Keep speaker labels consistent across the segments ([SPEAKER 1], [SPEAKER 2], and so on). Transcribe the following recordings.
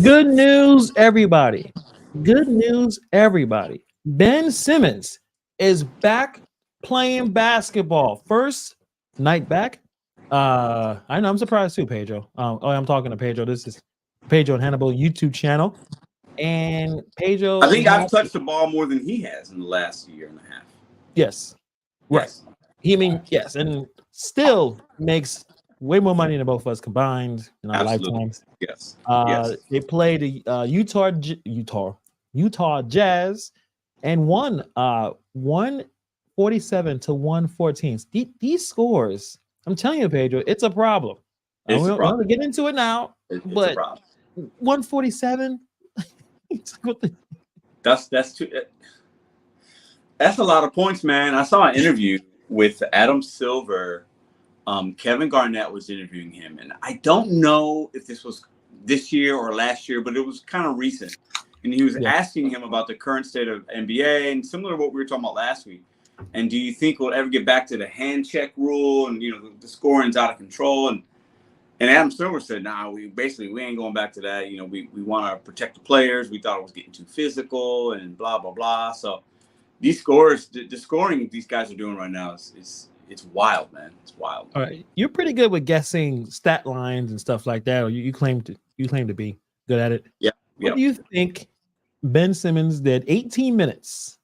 [SPEAKER 1] Good news, everybody. Good news, everybody. Ben Simmons is back playing basketball. First night back. I know I'm surprised too, Pedro. I'm talking to Pedro. This is Pedro and Hannibal YouTube channel. And Pedro
[SPEAKER 2] I
[SPEAKER 1] is
[SPEAKER 2] think
[SPEAKER 1] not
[SPEAKER 2] I've touched the ball more than he has in the last year and a half.
[SPEAKER 1] yes. Right.
[SPEAKER 2] Yes.
[SPEAKER 1] Yes, and still makes way more money than both of us combined in our
[SPEAKER 2] Absolutely.
[SPEAKER 1] lifetimes.
[SPEAKER 2] Yes. Yes.
[SPEAKER 1] They played the Utah Jazz and won 147 to 114. These scores, I'm telling you, Pedro, it's a problem.
[SPEAKER 2] It's a
[SPEAKER 1] We don't
[SPEAKER 2] problem.
[SPEAKER 1] get into it now,
[SPEAKER 2] It's a
[SPEAKER 1] but
[SPEAKER 2] problem.
[SPEAKER 1] 147.
[SPEAKER 2] That's too. That's a lot of points, man. I saw an interview with Adam Silver. Kevin Garnett was interviewing him, and I don't know if this was this year or last year, but it was kind of recent. And he was
[SPEAKER 1] Yeah.
[SPEAKER 2] asking him about the current state of NBA and similar to what we were talking about last week. And do you think we'll ever get back to the hand check rule and the scoring's out of control? And Adam Silver said, "Nah, we ain't going back to that. We want to protect the players. We thought it was getting too physical and blah blah blah." So these scores, the scoring these guys are doing right now is it's wild, man. It's wild.
[SPEAKER 1] All right, you're pretty good with guessing stat lines and stuff like that, or you claim to be good at it.
[SPEAKER 2] Yeah.
[SPEAKER 1] What do you think Ben Simmons did 18 minutes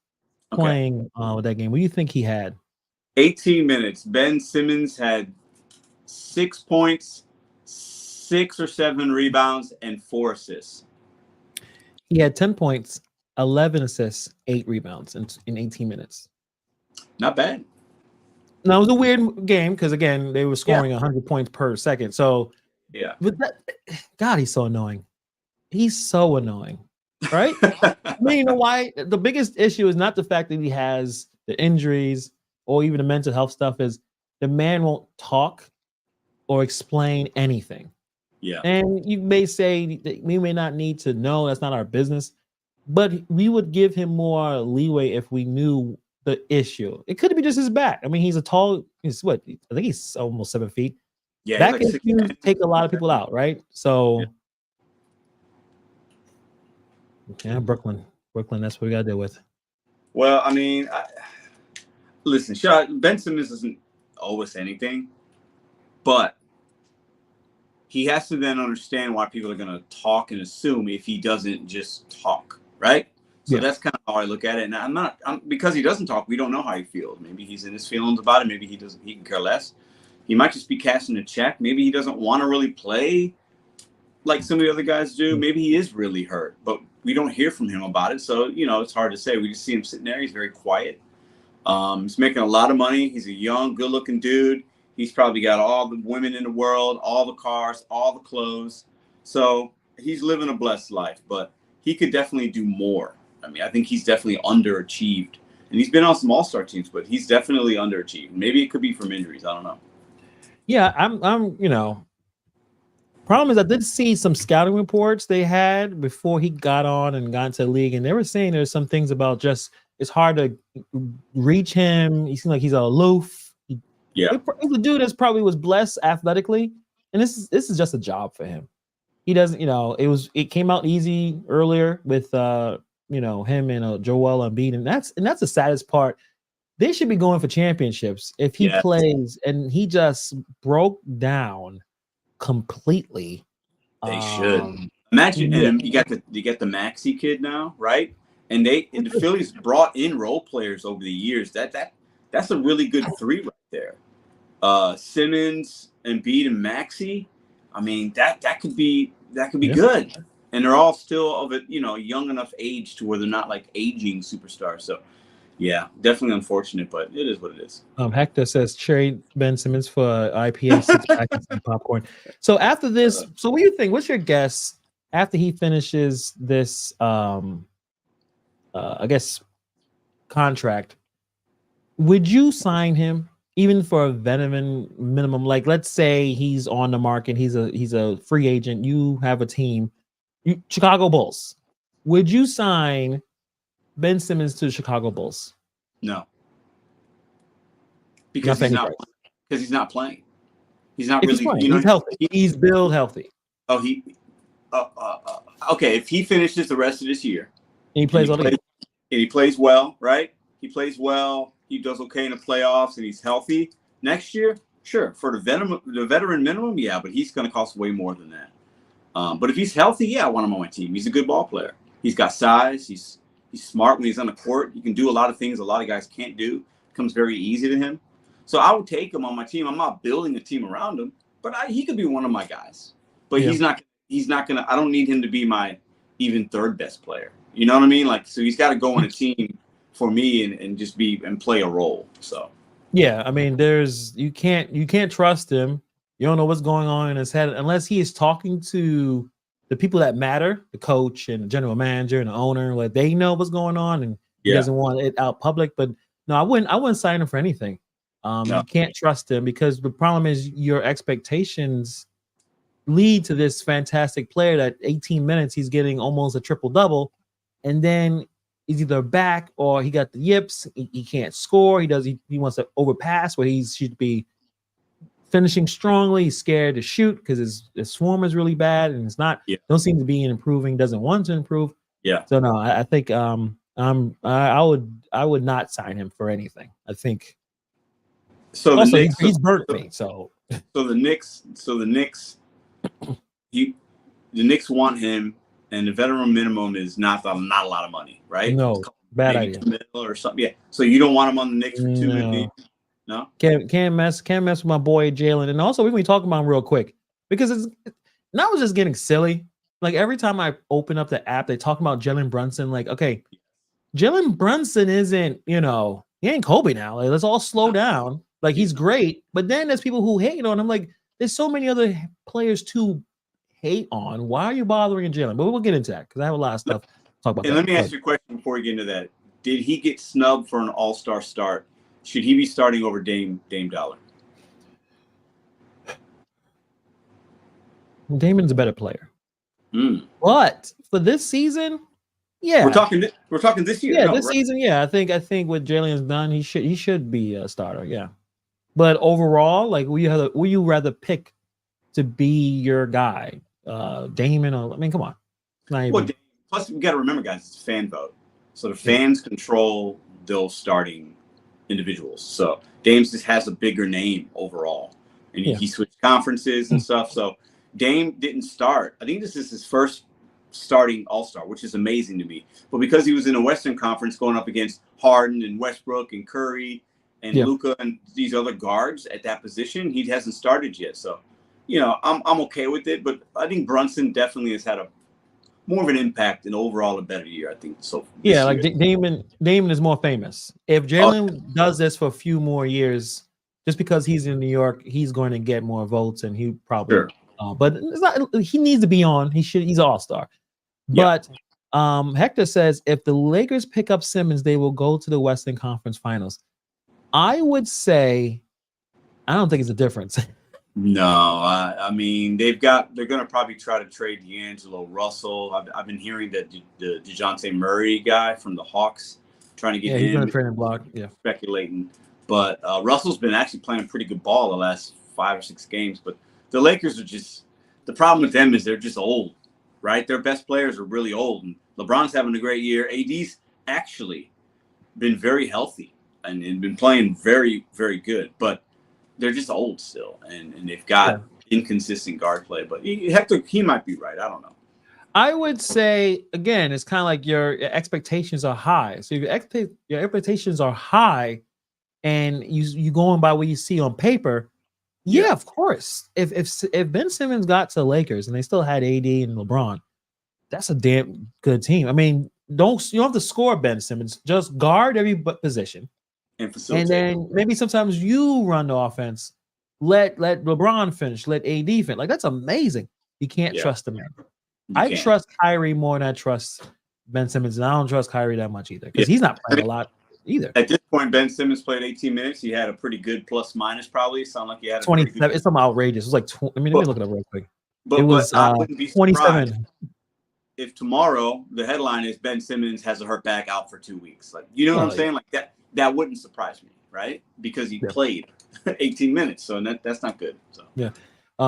[SPEAKER 1] playing with that game? What do you think he had?
[SPEAKER 2] 18 minutes. Ben Simmons had 6 points, 6 or 7 rebounds, and 4 assists.
[SPEAKER 1] He had 10 points, 11 assists, 8 rebounds in 18 minutes.
[SPEAKER 2] Not bad.
[SPEAKER 1] Now, it was a weird game because, again, they were scoring 100 points per second. So,
[SPEAKER 2] yeah.
[SPEAKER 1] But God, he's so annoying. He's so annoying, right? I mean, you know why? The biggest issue is not the fact that he has the injuries or even the mental health stuff. Is the man won't talk or explain anything.
[SPEAKER 2] Yeah.
[SPEAKER 1] And you may say that we may not need to know. That's not our business. But we would give him more leeway if we knew the issue. It could be just his back. I mean, he's what? I think he's almost 7 feet.
[SPEAKER 2] Yeah.
[SPEAKER 1] Back issues take a lot of people out, right? So, yeah, Brooklyn, that's what we got to deal with.
[SPEAKER 2] Well, I mean, listen, Ben Simmons doesn't owe us anything, but he has to then understand why people are going to talk and assume if he doesn't just talk, right? So that's kind of how I look at it. And because he doesn't talk, we don't know how he feels. Maybe he's in his feelings about it. Maybe he can care less. He might just be cashing a check. Maybe he doesn't want to really play like some of the other guys do. Maybe he is really hurt, but we don't hear from him about it. So, it's hard to say. We just see him sitting there. He's very quiet. He's making a lot of money. He's a young, good-looking dude. He's probably got all the women in the world, all the cars, all the clothes. So he's living a blessed life, but he could definitely do more. I mean, I think he's definitely underachieved. And he's been on some all-star teams, but he's definitely underachieved. Maybe it could be from injuries. I don't know.
[SPEAKER 1] Yeah, I'm problem is I did see some scouting reports they had before he got on and got into the league, and they were saying there's some things about just it's hard to reach him. He seems like he's aloof. He's a dude that's probably was blessed athletically, and this is just a job for him. He doesn't, it came out easy earlier with him and Joel Embiid, and that's the saddest part. They should be going for championships if he plays, and he just broke down completely.
[SPEAKER 2] They should imagine, and you got the Maxey kid now, right? And the Phillies brought in role players over the years. That's a really good 3 right there. Simmons, Embiid, and Maxey. I mean, that could be good, and they're all still of it, young enough age to where they're not like aging superstars. So, yeah, definitely unfortunate, but it is what it is.
[SPEAKER 1] Hector says trade Ben Simmons for IPA 6 packets and popcorn. So after this, so what do you think? What's your guess after he finishes this? I guess contract. Would you sign him even for a veteran minimum? Like, let's say he's on the market, he's a free agent. You have a team, Chicago Bulls. Would you sign Ben Simmons to the Chicago Bulls?
[SPEAKER 2] No. Because he's not playing. He's not really.
[SPEAKER 1] He's healthy. He's built healthy.
[SPEAKER 2] Oh, okay, if he finishes the rest of this year,
[SPEAKER 1] And he plays all the game.
[SPEAKER 2] And he plays well, right? He plays well. He does okay in the playoffs, and he's healthy. Next year, sure, for the veteran minimum, yeah, but he's going to cost way more than that. But if he's healthy, yeah, I want him on my team. He's a good ball player. He's got size. He's smart when he's on the court. He can do a lot of things a lot of guys can't do. It comes very easy to him. So I would take him on my team. I'm not building a team around him, but he could be one of my guys. But he's not going to – I don't need him to be my even third best player. You know what I mean? Like, so he's got to go on a team for me and just be and play a role. So
[SPEAKER 1] yeah, I mean, you can't trust him. You don't know what's going on in his head unless he is talking to the people that matter, the coach and the general manager and the owner. Like they know what's going on, and he doesn't want it out public. But no, I wouldn't sign him for anything. No. You can't trust him because the problem is your expectations lead to this fantastic player that 18 minutes he's getting almost a triple double. And then he's either back or he got the yips. He can't score. He wants to overpass where he should be finishing strongly. He's scared to shoot because his swarm is really bad and it's not. Yeah. Don't seem to be improving. Doesn't want to improve.
[SPEAKER 2] Yeah.
[SPEAKER 1] So no, I think I would not sign him for anything. I think.
[SPEAKER 2] So
[SPEAKER 1] also, he's burnt me. So
[SPEAKER 2] the Knicks. The Knicks want him. And the veteran minimum is not a lot of money, right?
[SPEAKER 1] No, bad idea.
[SPEAKER 2] Or something. Yeah. So you don't want him on the Knicks for $2 million? No.
[SPEAKER 1] Can't mess with my boy Jalen. And also, we can talk about him real quick because now it's just getting silly. Like every time I open up the app, they talk about Jalen Brunson. Like, okay, Jalen Brunson isn't, he ain't Kobe now. Like, let's all slow down. Like he's great, but then there's people who hate on him. Like there's so many other players too. Hate on. Why are you bothering Jalen? But we'll get into that because I have a lot of stuff to talk about.
[SPEAKER 2] And let me ask you a question before we get into that. Did he get snubbed for an all-star start? Should he be starting over Dame Dollar?
[SPEAKER 1] Damon's a better player. But for this season, yeah.
[SPEAKER 2] We're talking this year.
[SPEAKER 1] Yeah, season, yeah. I think what Jalen's done, he should be a starter, yeah. But overall, like will you rather pick to be your guy? Damon, come on.
[SPEAKER 2] Plus, we got to remember, guys, it's a fan vote. So the fans control those starting individuals. So Dame just has a bigger name overall. And he switched conferences and stuff. So Dame didn't start. I think this is his first starting all-star, which is amazing to me. But because he was in the Western Conference going up against Harden and Westbrook and Curry and Luka and these other guards at that position, he hasn't started yet. So I'm okay with it, but I think Brunson definitely has had more of an impact and overall a better year, I think. So
[SPEAKER 1] like Damon is more famous. If Jalen does this for a few more years, just because he's in New York, he's going to get more votes, and he probably. But it's not. He needs to be on. He's an all-star. But Hector says if the Lakers pick up Simmons, they will go to the Western Conference Finals. I would say, I don't think it's a difference.
[SPEAKER 2] No, I mean they're going to probably try to trade D'Angelo Russell. I've been hearing that the DeJounte Murray guy from the Hawks trying to get him.
[SPEAKER 1] He's going to trade and block. Yeah,
[SPEAKER 2] speculating. But Russell's been actually playing pretty good ball the last 5 or 6 games. But the Lakers are just the problem with them is they're just old, right? Their best players are really old. And LeBron's having a great year. AD's actually been very healthy and been playing very, very good. But they're just old still, and they've got inconsistent guard play. But Hector, he might be right. I don't know.
[SPEAKER 1] I would say, again, it's kind of like your expectations are high. So if your expectations are high and you going by what you see on paper, of course. If Ben Simmons got to the Lakers and they still had AD and LeBron, that's a damn good team. I mean, you don't have to score Ben Simmons. Just guard every position. And then maybe sometimes you run the offense. Let LeBron finish. Let AD finish. Like that's amazing. You can't trust the man. I trust Kyrie more than I trust Ben Simmons, and I don't trust Kyrie that much either because he's not playing a lot either.
[SPEAKER 2] At this point, Ben Simmons played 18 minutes. He had a pretty good plus minus probably. It sounded like he had
[SPEAKER 1] 27. It's something outrageous. It was like let me look it up real quick.
[SPEAKER 2] But it was I wouldn't be
[SPEAKER 1] 27.
[SPEAKER 2] If tomorrow the headline is Ben Simmons has a hurt back out for 2 weeks. Like what I'm saying? Like that wouldn't surprise me, right? Because he played 18 minutes, so that's not good. So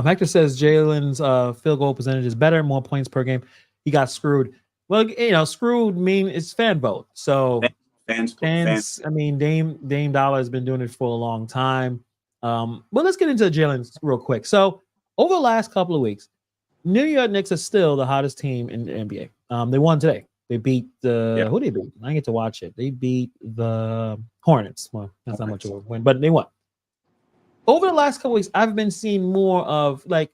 [SPEAKER 1] Hector says Jalen's field goal percentage is better, more points per game. he got screwed. Well, screwed it's fan vote. So fans. I mean, Dame Dollar has been doing it for a long time. But let's get into Jalen real quick. So over the last couple of weeks, New York Knicks are still the hottest team in the NBA. They won today. They beat who they beat? I didn't get to watch it. They beat the Hornets. Well, that's not much of a win, but they won. Over the last couple of weeks, I've been seeing more of me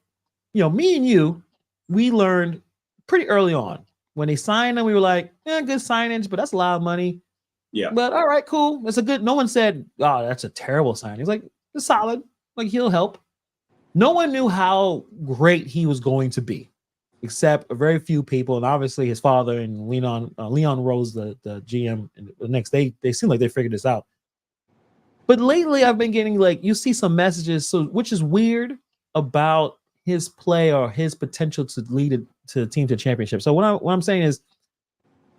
[SPEAKER 1] and you, we learned pretty early on. When they signed them, we were like, good signage, but that's a lot of money.
[SPEAKER 2] Yeah.
[SPEAKER 1] But all right, cool. That's a good. No one said, oh, that's a terrible signing. It's like, it's solid. Like, he'll help. No one knew how great he was going to be, except a very few people, and obviously his father and Leon Rose, the GM, and the Knicks. They seem like they figured this out. But lately, I've been getting you see some messages, which is weird about his play or his potential to lead the team to championship. So what I'm saying is,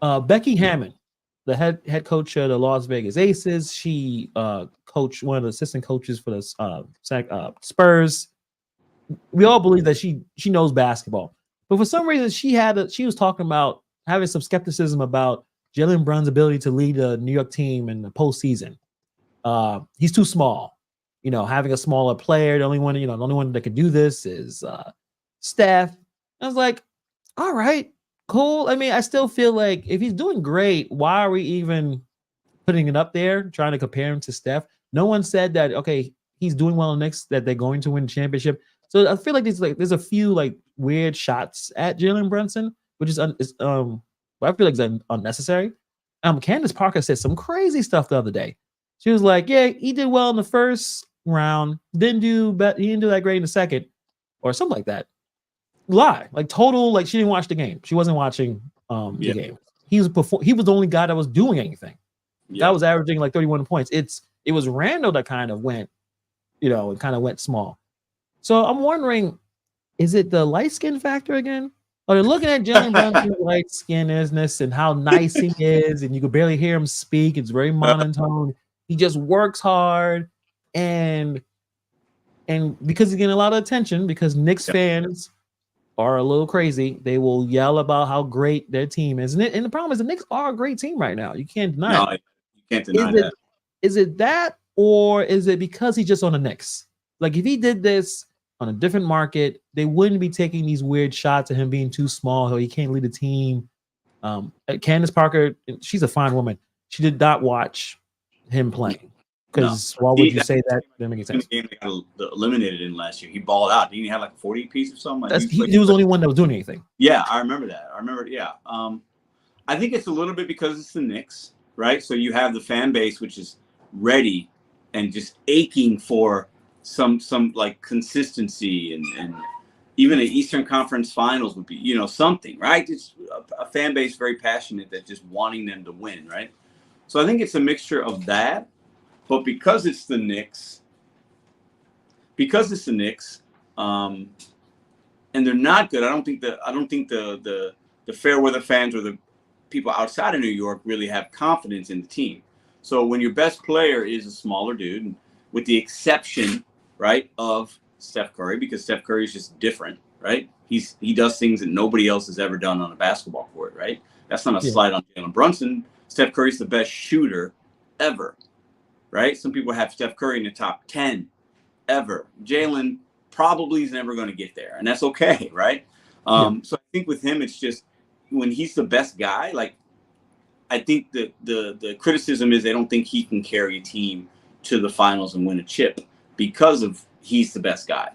[SPEAKER 1] Becky Hammond, the head coach of the Las Vegas Aces, she coached one of the assistant coaches for the Spurs. We all believe that she knows basketball, but for some reason she was talking about having some skepticism about Jalen Brown's ability to lead a New York team in the postseason. He's too small. Having a smaller player, the only one that could do this is Steph. I was like, all right, cool. I mean, I still feel like if he's doing great, why are we even putting it up there, trying to compare him to Steph? No one said that, okay, he's doing well in the Knicks, that they're going to win the championship. So I feel like there's a few weird shots at Jalen Brunson, which is I feel like it's unnecessary. Candace Parker said some crazy stuff the other day. She was like, yeah, he did well in the first round, he didn't do that great in the second, or something like that. Lie, total, she didn't watch the game. She wasn't watching the game. He was the only guy that was doing anything. That was averaging 31 points. It was Randall that kind of went, it kind of went small. So I'm wondering, is it the light skin factor again? Or they're looking at Jalen Brunson's light skinness and how nice he is, and you could barely hear him speak. It's very monotone. He just works hard, and because he's getting a lot of attention, because Knicks fans are a little crazy, they will yell about how great their team is. And the problem is the Knicks are a great team right now. You can't deny it.
[SPEAKER 2] You can't deny that.
[SPEAKER 1] Is it that, or is it because he's just on the Knicks? If he did this on a different market, they wouldn't be taking these weird shots at him being too small, or he can't lead a team. Candace Parker, she's a fine woman. She did not watch him playing. Because why would you say that? That makes sense.
[SPEAKER 2] The game they got eliminated in last year, he balled out. Didn't he have 40 piece or something?
[SPEAKER 1] He was the only one that was doing anything.
[SPEAKER 2] Yeah, I remember that. Yeah. I think it's a little bit because it's the Knicks, right? So you have the fan base, which is ready and just aching for some consistency, and even the Eastern Conference Finals would be, something, right? It's a fan base very passionate, that just wanting them to win, right? So I think it's a mixture of that, but because it's the Knicks, and they're not good, I don't think the fair weather fans or the people outside of New York really have confidence in the team. So when your best player is a smaller dude, with the exception, right, of Steph Curry, because Steph Curry is just different, right? He does things that nobody else has ever done on a basketball court, right? That's not a slight on Jalen Brunson. Steph Curry's the best shooter ever, right? Some people have Steph Curry in the top 10 ever. Jalen probably is never going to get there, and that's okay, right? So I think with him, it's just when he's the best guy, I think the criticism is they don't think he can carry a team to the finals and win a chip because of he's the best guy,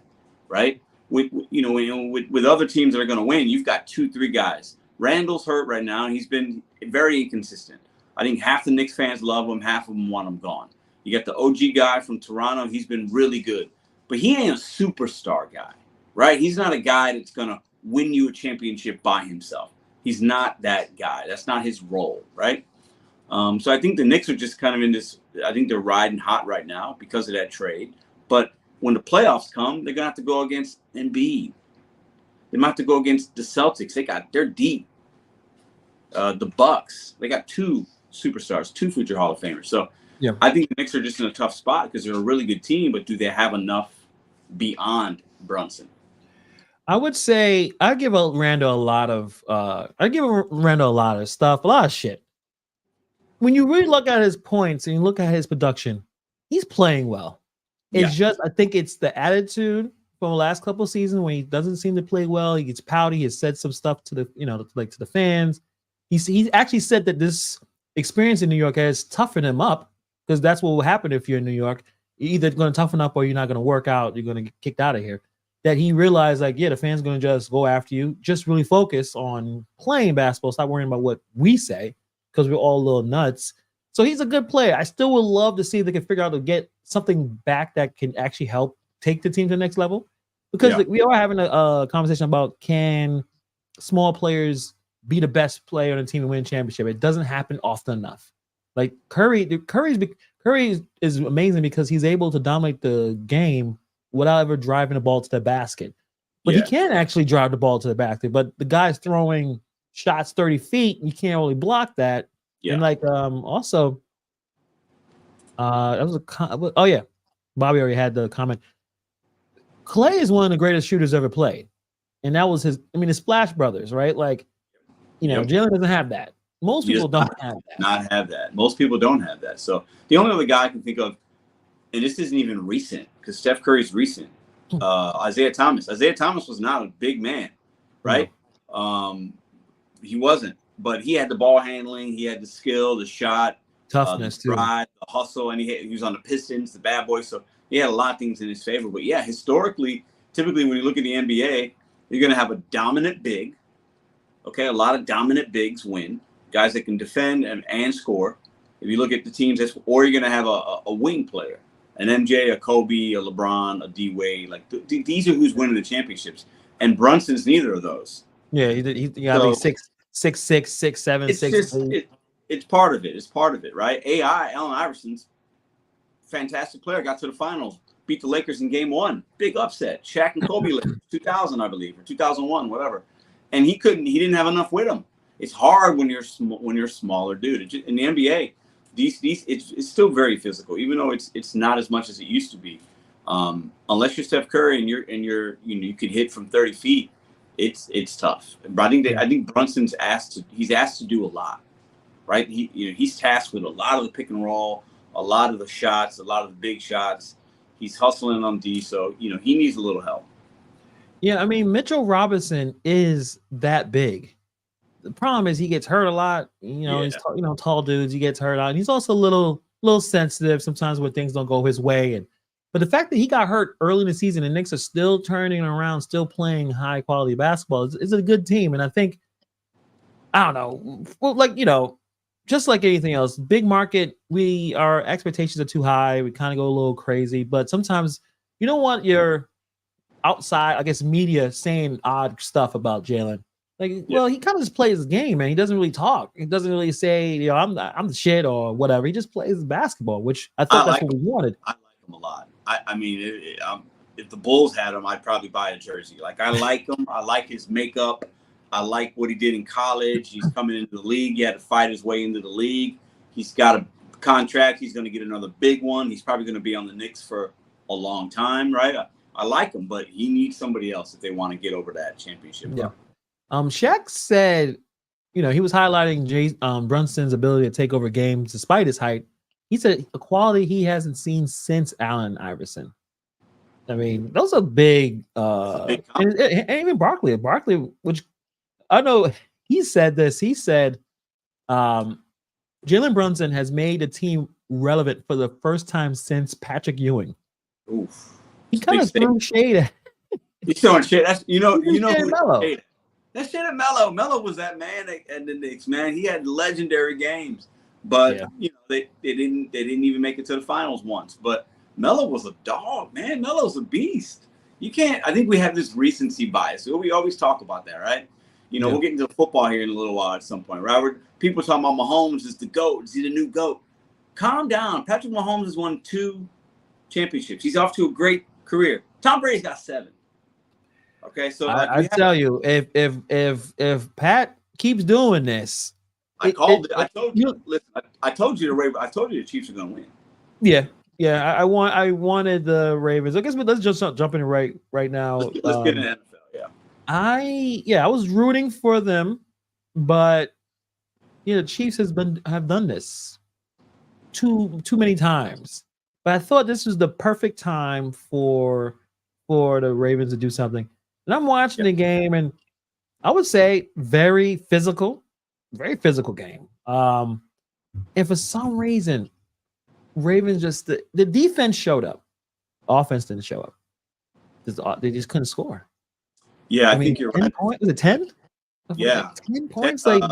[SPEAKER 2] right? With other teams that are going to win, you've got 2-3 guys. Randall's hurt right now, and he's been very inconsistent. I think half the Knicks fans love him, half of them want him gone. You got the OG guy from Toronto. He's been really good, but he ain't a superstar guy, right? He's not a guy that's going to win you a championship by himself. He's not that guy. That's not his role, right? So I think the Knicks are just kind of in this. I think they're riding hot right now because of that trade. But when the playoffs come, they're gonna have to go against Embiid. They might have to go against the Celtics. They're deep. The Bucks. They got 2 superstars, 2 future Hall of Famers. So I think the Knicks are just in a tough spot because they're a really good team. But do they have enough beyond Brunson?
[SPEAKER 1] I would say I give Randall a lot of stuff, a lot of shit. When you really look at his points and you look at his production, he's playing well. It's just I think it's the attitude from the last couple of seasons when he doesn't seem to play well. He gets pouty. He has said some stuff to the to the fans. He's actually said that this experience in New York has toughened him up because that's what will happen if you're in New York. You're either going to toughen up or you're not going to work out. You're going to get kicked out of here. That he realized, like, yeah, the fans going to just go after you. Just really focus on playing basketball. Stop worrying about what we say because we're all a little nuts. So he's a good player. I still would love to see if they can figure out to get something back that can actually help take the team to the next level. Because we are having a conversation about can small players be the best player on the team and win a championship. It doesn't happen often enough. Like Curry is amazing because he's able to dominate the game without ever driving the ball to the basket. But he can actually drive the ball to the basket. But the guy's throwing shots 30 feet, you can't really block that. Yeah. And like also that was Bobby already had the comment. Clay is one of the greatest shooters ever played. And that was the Splash Brothers, right? Like, Jalen doesn't have that. Most people don't have that.
[SPEAKER 2] Not have that. Most people don't have that. So the only other guy I can think of, and this isn't even recent because Steph Curry's recent, Isaiah Thomas. Isaiah Thomas was not a big man, right? He wasn't, but he had the ball handling, he had the skill, the shot,
[SPEAKER 1] toughness,
[SPEAKER 2] the drive, the hustle, and he was on the Pistons, the bad boys. So he had a lot of things in his favor. But yeah, historically, typically when you look at the NBA, you're going to have a dominant big. Okay, a lot of dominant bigs win. Guys that can defend and score. If you look at the teams, or you're going to have a wing player, an MJ, a Kobe, a LeBron, a D Wade. Like these are who's winning the championships. And Brunson's neither of those.
[SPEAKER 1] Yeah, he got to be 6'6", 6'7", 6'8".
[SPEAKER 2] It's part of it. It's part of it, right? Allen Iverson's fantastic player. Got to the finals, beat the Lakers in Game 1. Big upset. Shaq and Kobe, 2000, I believe, or 2001, whatever. And he didn't have enough with him. It's hard when you're a smaller dude. In the NBA, it's still very physical, even though it's not as much as it used to be. Unless you're Steph Curry and you can hit from 30 feet, it's tough. But I think Brunson's asked to do a lot, right? He's tasked with a lot of the pick and roll, a lot of the shots, a lot of the big shots. He's hustling on D, so he needs a little help.
[SPEAKER 1] Yeah, Mitchell Robinson is that big. The problem is he gets hurt a lot. He's tall dudes. He gets hurt a lot. And he's also a little sensitive sometimes when things don't go his way. But the fact that he got hurt early in the season and Knicks are still turning around, still playing high quality basketball is a good team. And I think, I don't know, well, just like anything else, big market, our expectations are too high. We kind of go a little crazy. But sometimes you don't want your outside, I guess, media saying odd stuff about Jalen. Well, he kind of just plays his game, man. He doesn't really talk. He doesn't really say, I'm the shit or whatever. He just plays basketball, which I thought that's what we wanted.
[SPEAKER 2] I like him a lot. If the Bulls had him, I'd probably buy a jersey. I like him. I like his makeup. I like what he did in college. He's coming into the league. He had to fight his way into the league. He's got a contract. He's going to get another big one. He's probably going to be on the Knicks for a long time, right? I like him, but he needs somebody else if they want to get over that championship.
[SPEAKER 1] Yeah. Shaq said, he was highlighting Brunson's ability to take over games despite his height. He said a quality he hasn't seen since Allen Iverson. Those are big. And even Barkley, which I know he said this. He said, Jalen Brunson has made the team relevant for the first time since Patrick Ewing.
[SPEAKER 2] Oof.
[SPEAKER 1] He kind of threw shade.
[SPEAKER 2] He's throwing shade. That's Melo. That shit at Melo. Melo was that man at the Knicks, man. He had legendary games, but they didn't even make it to the finals once. But Melo was a dog, man. Melo's a beast. You can't. I think we have this recency bias. We always talk about that, right? We'll get into football here in a little while at some point, right? People talking about Mahomes is the GOAT. Is he the new GOAT? Calm down. Patrick Mahomes has won 2 championships. He's off to a great career. Tom Brady's got 7. Okay, so
[SPEAKER 1] I tell you, if Pat keeps doing this,
[SPEAKER 2] I told you. Listen, I told you the Chiefs are going to
[SPEAKER 1] win. Yeah. I wanted the Ravens. I guess, but let's just jump in right now.
[SPEAKER 2] Let's get in the NFL. Yeah.
[SPEAKER 1] I was rooting for them, but the Chiefs have done this too many times. But I thought this was the perfect time for the Ravens to do something. And I'm watching the game, and I would say very physical game. And for some reason, Ravens just the defense showed up, offense didn't show up. They just couldn't score.
[SPEAKER 2] Yeah, I think you're
[SPEAKER 1] 10
[SPEAKER 2] right.
[SPEAKER 1] points? Was it 10?
[SPEAKER 2] Yeah,
[SPEAKER 1] 10 points, like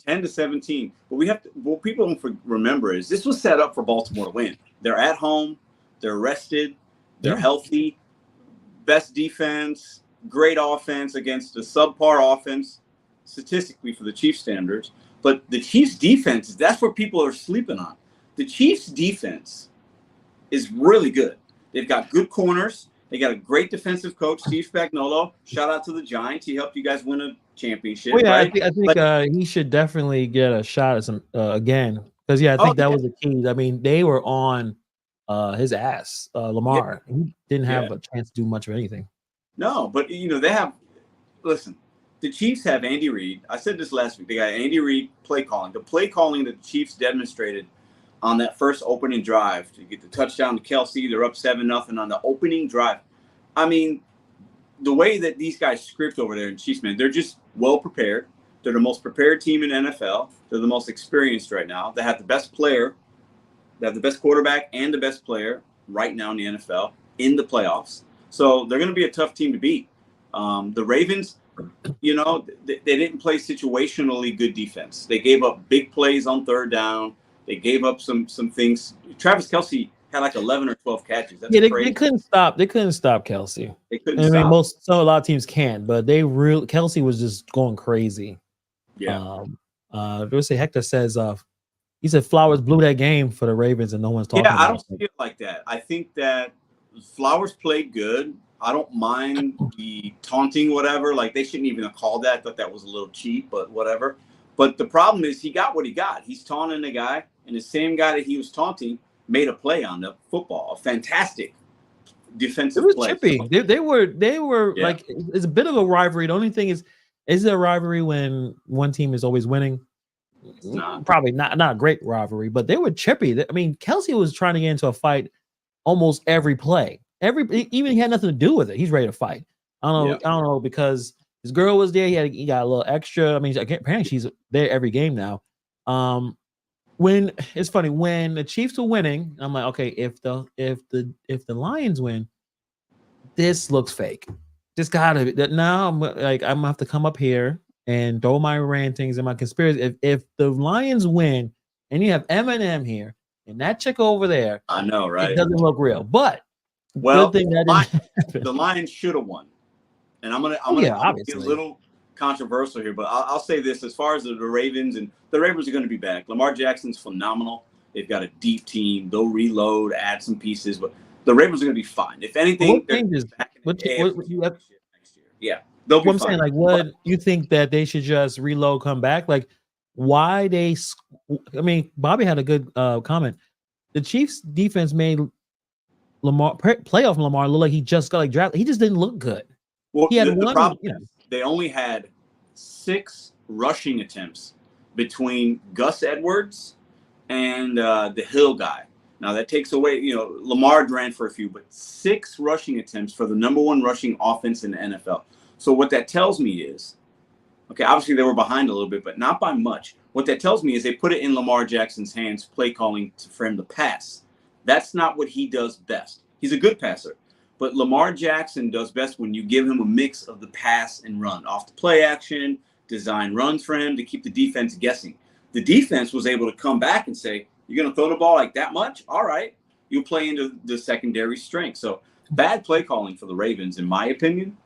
[SPEAKER 2] 10 to 17. But what people don't remember is this was set up for Baltimore to win. They're at home, they're rested, they're healthy, best defense, great offense against a subpar offense, statistically for the Chiefs standards. But the Chiefs defense, that's where people are sleeping on. The Chiefs defense is really good. They've got good corners. They got a great defensive coach, Steve Spagnuolo. Shout out to the Giants. He helped you guys win a championship.
[SPEAKER 1] well, yeah,
[SPEAKER 2] right?
[SPEAKER 1] I think he should definitely get a shot at some again, because I think that was the key. I mean, they were on his ass, Lamar. He didn't have a chance to do much of anything.
[SPEAKER 2] No, but they have. Listen, the Chiefs have Andy Reid. I said this last week. They got Andy Reid play calling. The play calling that the Chiefs demonstrated on that first opening drive to get the touchdown to Kelsey. They're up 7-0 on the opening drive. I mean, the way that these guys script over there in Chiefs, man, they're just well prepared. They're the most prepared team in NFL. They're the most experienced right now. They have the best player. They have the best quarterback and the best player right now in the NFL in the playoffs. So they're going to be a tough team to beat. The Ravens, they didn't play situationally good defense. They gave up big plays on third down. They gave up some things. Travis Kelce had like 11 or 12 catches. That's
[SPEAKER 1] they
[SPEAKER 2] crazy.
[SPEAKER 1] couldn't stop. They couldn't stop Kelce.
[SPEAKER 2] They couldn't stop.
[SPEAKER 1] A lot of teams can, but Kelce was just going crazy.
[SPEAKER 2] Yeah.
[SPEAKER 1] Let's say Hector says, he said Flowers blew that game for the Ravens, and no one's talking about it.
[SPEAKER 2] I don't see it like that. I think that Flowers played good. I don't mind the taunting, whatever. Like, they shouldn't even have called that. I thought that was a little cheap, but whatever. But the problem is he got what he got. He's taunting the guy, and the same guy that he was taunting made a play on the football. A fantastic defensive play.
[SPEAKER 1] It was chippy. They were like, it's a bit of a rivalry. The only thing is it a rivalry when one team is always winning? Probably not a great rivalry, but they were chippy. I mean, Kelce was trying to get into a fight almost every play. Even he had nothing to do with it. He's ready to fight. I don't know, because his girl was there. He got a little extra. I mean, apparently she's there every game now. When it's funny, when the Chiefs were winning, I'm like, okay, if the Lions win, this looks fake. This gotta be. Now I'm gonna have to come up here and throw my rantings and my conspiracy. If the Lions win and you have Eminem here and that chick over there,
[SPEAKER 2] I know, right?
[SPEAKER 1] It doesn't look real. But
[SPEAKER 2] well,
[SPEAKER 1] good thing
[SPEAKER 2] the Lions should have won. And I'm gonna get a little controversial here, but I'll say this: as far as the Ravens, and the Ravens are going to be back. Lamar Jackson's phenomenal. They've got a deep team. They'll reload, add some pieces, but the Ravens are going to be fine. If anything, they're back in the next year. Yeah, they'll be fine.
[SPEAKER 1] I'm saying, like, what you think that they should just reload, come back? Like, why they? I mean, Bobby had a good comment. The Chiefs' defense made playoff Lamar look like he just got drafted. He just didn't look good.
[SPEAKER 2] Well, the problem is they only had 6 rushing attempts between Gus Edwards and the Hill guy. Now that takes away, Lamar ran for a few, but 6 rushing attempts for the #1 rushing offense in the NFL. So what that tells me is, okay, obviously they were behind a little bit, but not by much. What that tells me is they put it in Lamar Jackson's hands, play calling for him to pass. That's not what he does best. He's a good passer, but Lamar Jackson does best when you give him a mix of the pass and run, off the play action, design runs for him to keep the defense guessing. The defense was able to come back and say, you're going to throw the ball like that much? All right. You'll play into the secondary strength. So bad play calling for the Ravens, in my opinion.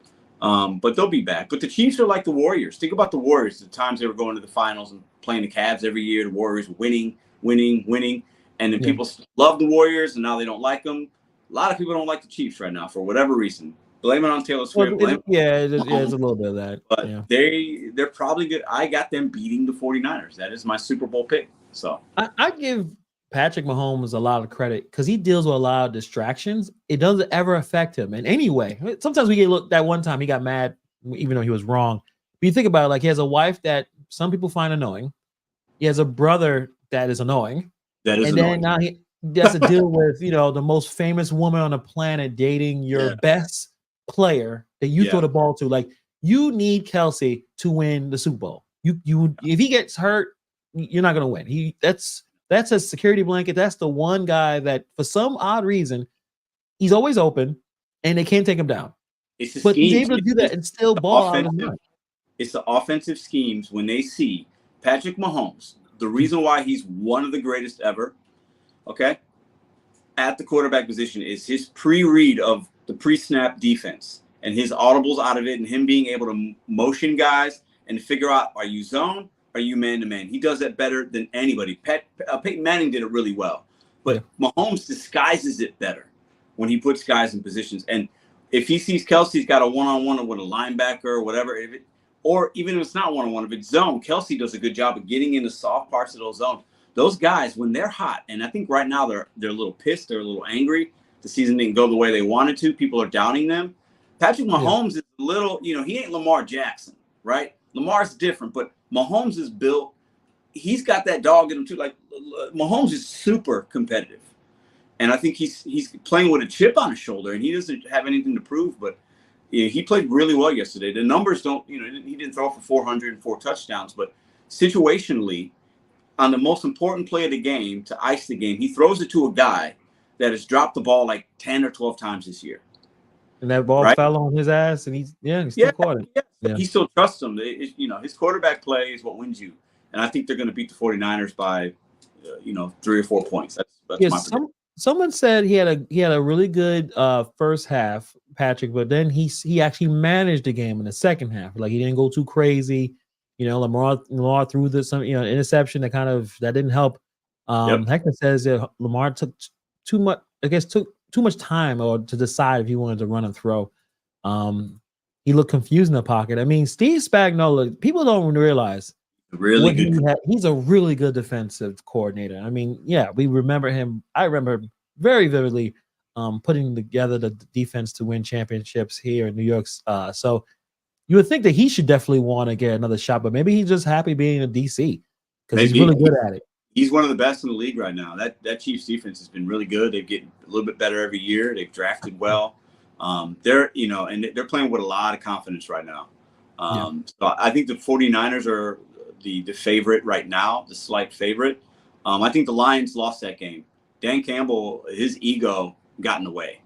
[SPEAKER 2] But they'll be back. But the Chiefs are like the Warriors. Think about the Warriors, the times they were going to the finals and playing the Cavs every year. The Warriors winning. And then people love the Warriors, and now they don't like them. A lot of people don't like the Chiefs right now for whatever reason. Blame it on Taylor Swift.
[SPEAKER 1] It's a little bit of that.
[SPEAKER 2] But they're probably good. I got them beating the 49ers. That is my Super Bowl pick. So
[SPEAKER 1] I give Patrick Mahomes a lot of credit because he deals with a lot of distractions. It doesn't ever affect him in any way. Sometimes we get looked that one time he got mad even though he was wrong. But you think about it, like he has a wife that some people find annoying. He has a brother that is annoying.
[SPEAKER 2] That is
[SPEAKER 1] And
[SPEAKER 2] annoying.
[SPEAKER 1] then now he has to deal with, the most famous woman on the planet dating your best player that you throw the ball to. Like, you need Kelsey to win the Super Bowl. You if he gets hurt, you're not gonna win. That's a security blanket. That's the one guy that for some odd reason he's always open and they can't take him down. But he's able to do that and still ball out of his mind.
[SPEAKER 2] It's the offensive schemes when they see Patrick Mahomes, the reason why he's one of the greatest ever, okay, at the quarterback position is his pre-read of the pre-snap defense and his audibles out of it and him being able to motion guys and figure out, are you zone? Are you man-to-man? He does that better than anybody. Peyton Manning did it really well. But Mahomes disguises it better when he puts guys in positions. And if he sees Kelsey's got a one-on-one with a linebacker or whatever, or even if it's not one-on-one, if it's zone, Kelsey does a good job of getting into soft parts of those zones. Those guys, when they're hot, and I think right now they're a little pissed, they're a little angry. The season didn't go the way they wanted to. People are doubting them. Patrick Mahomes is a little, he ain't Lamar Jackson, right? Lamar's different, but Mahomes is built. He's got that dog in him too. Like Mahomes is super competitive, and I think he's playing with a chip on his shoulder, and he doesn't have anything to prove. But he played really well yesterday. The numbers don't, he didn't throw for 404 touchdowns, but situationally, on the most important play of the game to ice the game, he throws it to a guy that has dropped the ball like 10 or 12 times this year.
[SPEAKER 1] And that ball fell on his ass, and he still caught it.
[SPEAKER 2] Yeah. He still trusts him. His quarterback play is what wins you. And I think they're going to beat the 49ers by, 3 or 4 points. That's my prediction.
[SPEAKER 1] Someone said he had a really good first half, Patrick, but then he actually managed the game in the second half. Like he didn't go too crazy. Lamar threw some interception that didn't help. Hector says that Lamar took too much time to decide if he wanted to run and throw. He looked confused in the pocket. I mean, Steve Spagnuolo, people don't realize he's a really good defensive coordinator. I mean, we remember him. I remember him very vividly putting together the defense to win championships here in New York. So you would think that he should definitely want to get another shot, but maybe he's just happy being in DC because he's really good at it.
[SPEAKER 2] He's one of the best in the league right now. That Chiefs defense has been really good. They get a little bit better every year. They've drafted well. They're and they're playing with a lot of confidence right now. So I think the 49ers are the favorite right now, the slight favorite. I think the Lions lost that game. Dan Campbell, his ego got in the way.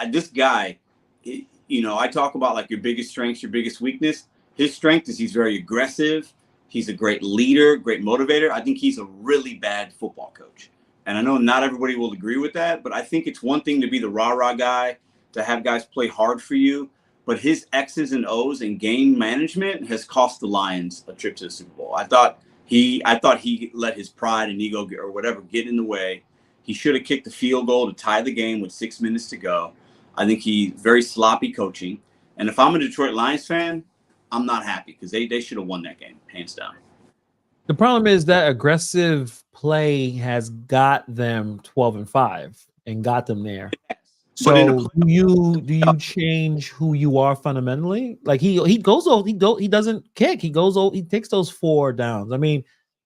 [SPEAKER 2] This guy, I talk about like your biggest strengths, your biggest weakness. His strength is he's very aggressive. He's a great leader, great motivator. I think he's a really bad football coach. And I know not everybody will agree with that, but I think it's one thing to be the rah-rah guy, to have guys play hard for you. But his X's and O's and game management has cost the Lions a trip to the Super Bowl. I thought he let his pride and ego or whatever get in the way. He should have kicked the field goal to tie the game with 6 minutes to go. I think he's very sloppy coaching. And if I'm a Detroit Lions fan, I'm not happy because they should have won that game, hands down.
[SPEAKER 1] The problem is that aggressive play has got them 12-5 and got them there. So do you change who you are fundamentally? Like he doesn't kick. He takes those 4 downs. I mean,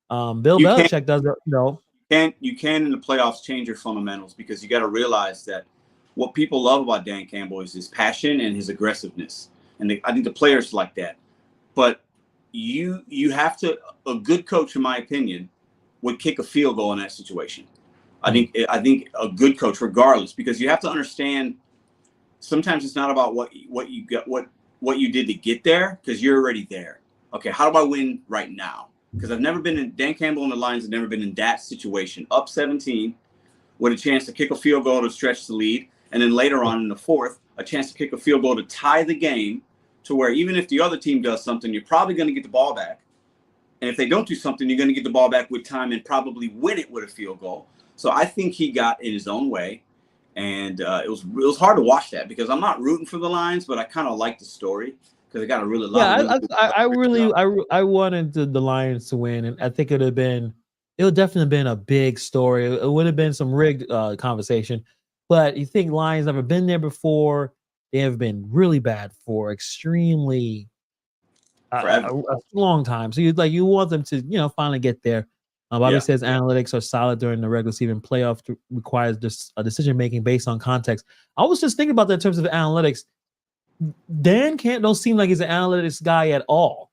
[SPEAKER 1] Bill Belichick does it.
[SPEAKER 2] You can in the playoffs change your fundamentals because you got to realize that what people love about Dan Campbell is his passion and his aggressiveness. And I think the players like that. But you have to, a good coach, in my opinion, would kick a field goal in that situation. I think a good coach, regardless, because you have to understand sometimes it's not about what you got, what you did to get there, because you're already there. Okay, how do I win right now? Because I've never been in, Dan Campbell and the Lions have never been in that situation. Up 17 with a chance to kick a field goal to stretch the lead. And then later on in the fourth, a chance to kick a field goal to tie the game to where even if the other team does something, you're probably going to get the ball back. And if they don't do something, you're going to get the ball back with time and probably win it with a field goal. So I think he got in his own way. And it was hard to watch that because I'm not rooting for the Lions, but I kind of like the story because it got a really lot.
[SPEAKER 1] I wanted the Lions to win, and I think it would definitely been a big story. It would have been some rigged conversation, but you think Lions never been there before. they have been really bad for extremely a long time. So you want them to finally get there. Bobby says analytics are solid during the regular season. Playoff requires just a decision making based on context. I was just thinking about that in terms of analytics. Dan don't seem like he's an analytics guy at all.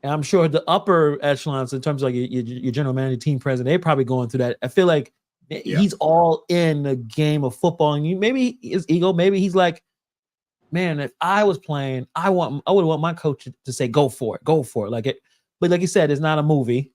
[SPEAKER 1] And I'm sure the upper echelons, in terms of like your general manager, team president, they're probably going through that. I feel like he's all in the game of football, and maybe his ego, maybe he's like, man, if I was playing, I would want my coach to say, go for it. But like you said, it's not a movie.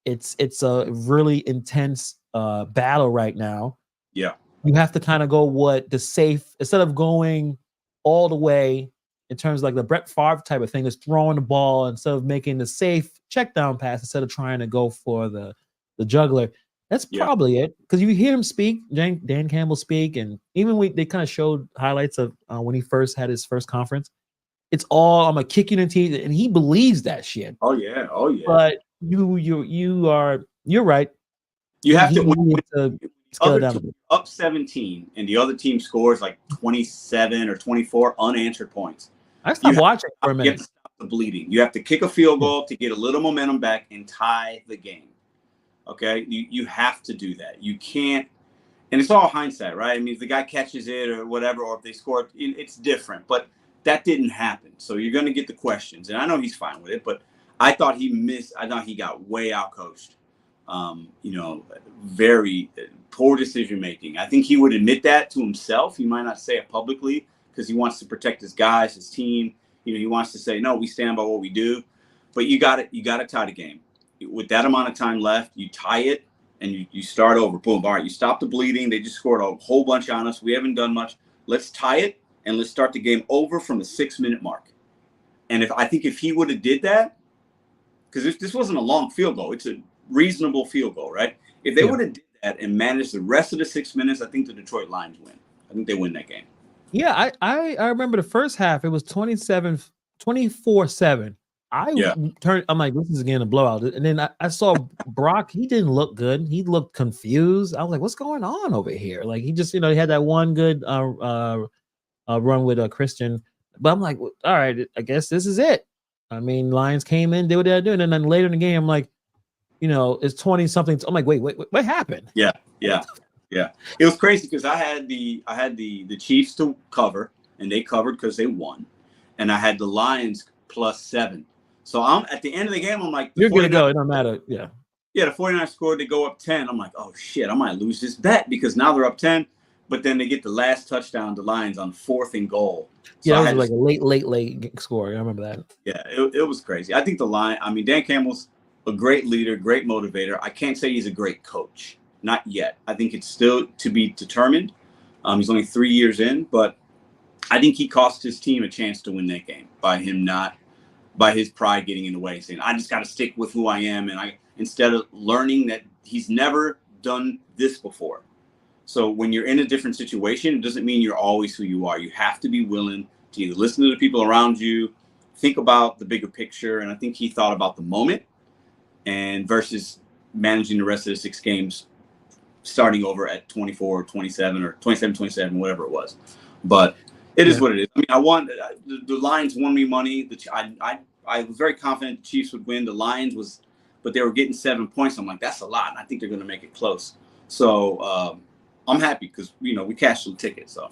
[SPEAKER 1] It's a really intense battle right now.
[SPEAKER 2] Yeah.
[SPEAKER 1] You have to kind of go instead of going all the way in terms of like the Brett Favre type of thing, is throwing the ball instead of making the safe check down pass instead of trying to go for the juggler. That's probably it. Because you hear him speak, Dan Campbell speak, and even they kind of showed highlights of when he first had his first conference. It's all, I'm gonna kick you in the teeth, and he believes that shit.
[SPEAKER 2] Oh yeah.
[SPEAKER 1] But you're right.
[SPEAKER 2] You have to scale down a bit. Up 17, and the other team scores like 27 or 24 unanswered points.
[SPEAKER 1] I stopped watching for a minute.
[SPEAKER 2] You have to stop the bleeding. You have to kick a field goal to get a little momentum back and tie the game. Okay, you have to do that. You can't, and it's all hindsight, right? I mean, if the guy catches it or whatever, or if they score, it's different. But that didn't happen, so you're going to get the questions. And I know he's fine with it, but I thought he missed. I thought he got way out coached. Very poor decision making. I think he would admit that to himself. He might not say it publicly because he wants to protect his guys, his team. He wants to say, no, we stand by what we do. But you got to tie the game. With that amount of time left, you tie it and you start over. Boom. All right, you stop the bleeding. They just scored a whole bunch on us. We haven't done much. Let's tie it and let's start the game over from the 6-minute mark. And I think if he would have did that, because if this wasn't a long field goal, it's a reasonable field goal, right? If they would have did that and managed the rest of the 6 minutes, I think the Detroit Lions win. I think they win that game.
[SPEAKER 1] Yeah, I remember the first half. It was 24-7. I'm like, this is again a blowout. And then I saw Brock. He didn't look good. He looked confused. I was like, what's going on over here? Like, he just, he had that one good run with Christian. But I'm like, all right, I guess this is it. I mean, Lions came in, did what they were doing. And then later in the game, I'm like, it's 20 something. I'm like, wait, what happened?
[SPEAKER 2] Yeah. It was crazy because I had the Chiefs to cover, and they covered because they won, and I had the Lions +7. So I'm at the end of the game. I'm like,
[SPEAKER 1] you're gonna go. It don't matter. Yeah.
[SPEAKER 2] The 49ers scored. They go up 10. I'm like, oh shit, I might lose this bet because now they're up 10. But then they get the last touchdown, the Lions on 4th and goal. So
[SPEAKER 1] it was like a late score. I remember that.
[SPEAKER 2] Yeah, it was crazy. I think Dan Campbell's a great leader, great motivator. I can't say he's a great coach. Not yet. I think it's still to be determined. He's only 3 years in, but I think he cost his team a chance to win that game by his pride getting in the way, saying, I just got to stick with who I am. And instead of learning that he's never done this before. So when you're in a different situation, it doesn't mean you're always who you are. You have to be willing to either listen to the people around you, think about the bigger picture. And I think he thought about the moment and versus managing the rest of the 6 games, starting over at 24, 27 or 27, 27, whatever it was. But it is what it is. I mean, the Lions won me money. I was very confident the Chiefs would win. The Lions but they were getting 7 points. I'm like, that's a lot. And I think they're going to make it close. So I'm happy because, we cashed the ticket. So,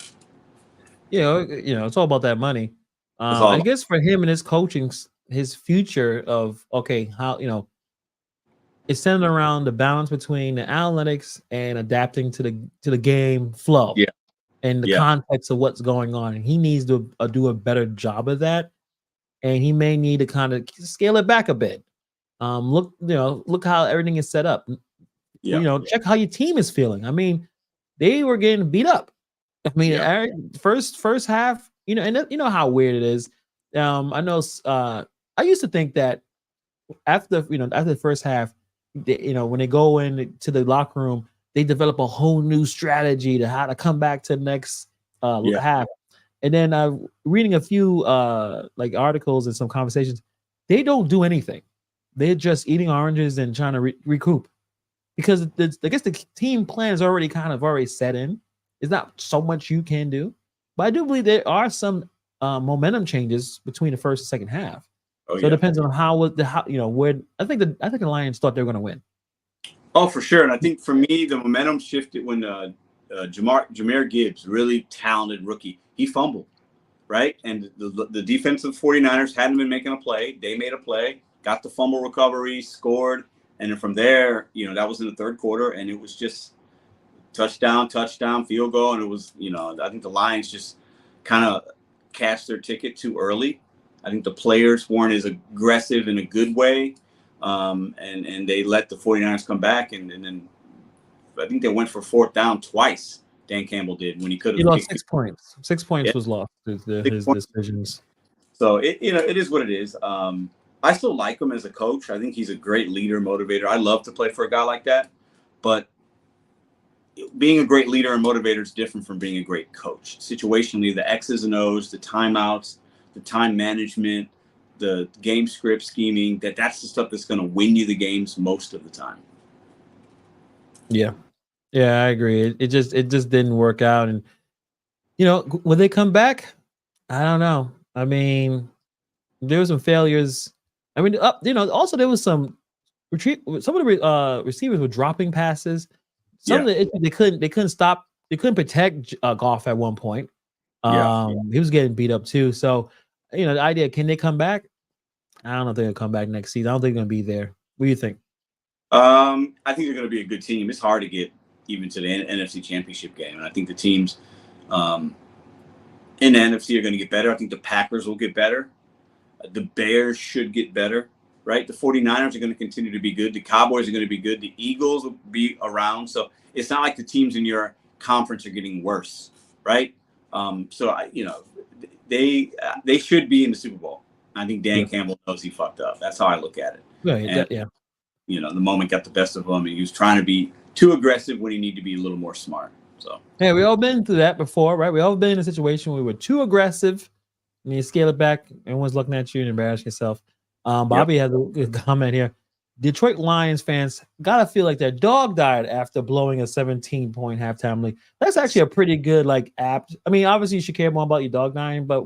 [SPEAKER 1] it's all about that money. I guess for him and his coaching, his future of, how, it's centered around the balance between the analytics and adapting to the game flow.
[SPEAKER 2] Yeah.
[SPEAKER 1] And the context of what's going on. And he needs to do a better job of that. And he may need to kind of scale it back a bit. Look how everything is set up. Check how your team is feeling. I mean, they were getting beat up. I mean, first half, and you know how weird it is. I know I used to think that after the first half, when they go into the locker room, they develop a whole new strategy to how to come back to the next half. And then reading a few articles and some conversations, they don't do anything. They're just eating oranges and trying to recoup because I guess the team plan is already set in. There's not so much you can do, but I do believe there are some momentum changes between the first and second half.
[SPEAKER 2] Oh,
[SPEAKER 1] So
[SPEAKER 2] yeah.
[SPEAKER 1] it depends on where I think the Lions thought they were going to win.
[SPEAKER 2] Oh, for sure. And I think for me, the momentum shifted when Jahmyr Gibbs, really talented rookie, he fumbled, right? And the defensive 49ers hadn't been making a play. They made a play, got the fumble recovery, scored. And then from there, that was in the third quarter. And it was just touchdown, field goal. And it was, I think the Lions just kind of cashed their ticket too early. I think the players weren't as aggressive in a good way. And they let the 49ers come back. And then I think they went for fourth down twice. Dan Campbell did when he could have.
[SPEAKER 1] He lost 6 points. 6 points was lost to his
[SPEAKER 2] points.
[SPEAKER 1] decisions.
[SPEAKER 2] So it is what it is. I still like him as a coach. I think he's a great leader, motivator. I love to play for a guy like that. But being a great leader and motivator is different from being a great coach. Situationally, the X's and O's, the timeouts, the time management, the game script scheming, that's the stuff that's going to win you the games most of the time.
[SPEAKER 1] Yeah, I agree. It just didn't work out, and will they come back? I don't know. I mean, there were some failures. I mean, also there was some retreat. Some of the receivers were dropping passes. Some of the they couldn't stop. They couldn't protect Goff at one point. He was getting beat up too. So, the idea, can they come back? I don't know if they're gonna come back next season. I don't think they're gonna be there. What do you think?
[SPEAKER 2] I think they're going to be a good team. It's hard to get even to the NFC Championship game, and I think the teams in the NFC are going to get better. I think the Packers will get better. The Bears should get better, right? The 49ers are going to continue to be good. The Cowboys are going to be good. The Eagles will be around. So it's not like the teams in your conference are getting worse, right? They should be in the Super Bowl. I think Dan Campbell knows he fucked up. That's how I look at it. The moment got the best of him, and he was trying to be too aggressive when he needed to be a little more smart. So
[SPEAKER 1] we all been through that before, right? We all been in a situation where we were too aggressive, and you scale it back. Everyone's looking at you and embarrassing yourself. Bobby has a good comment here. Detroit Lions fans gotta feel like their dog died after blowing a 17-point halftime lead. That's actually a pretty good apt. I mean, obviously you should care more about your dog dying, but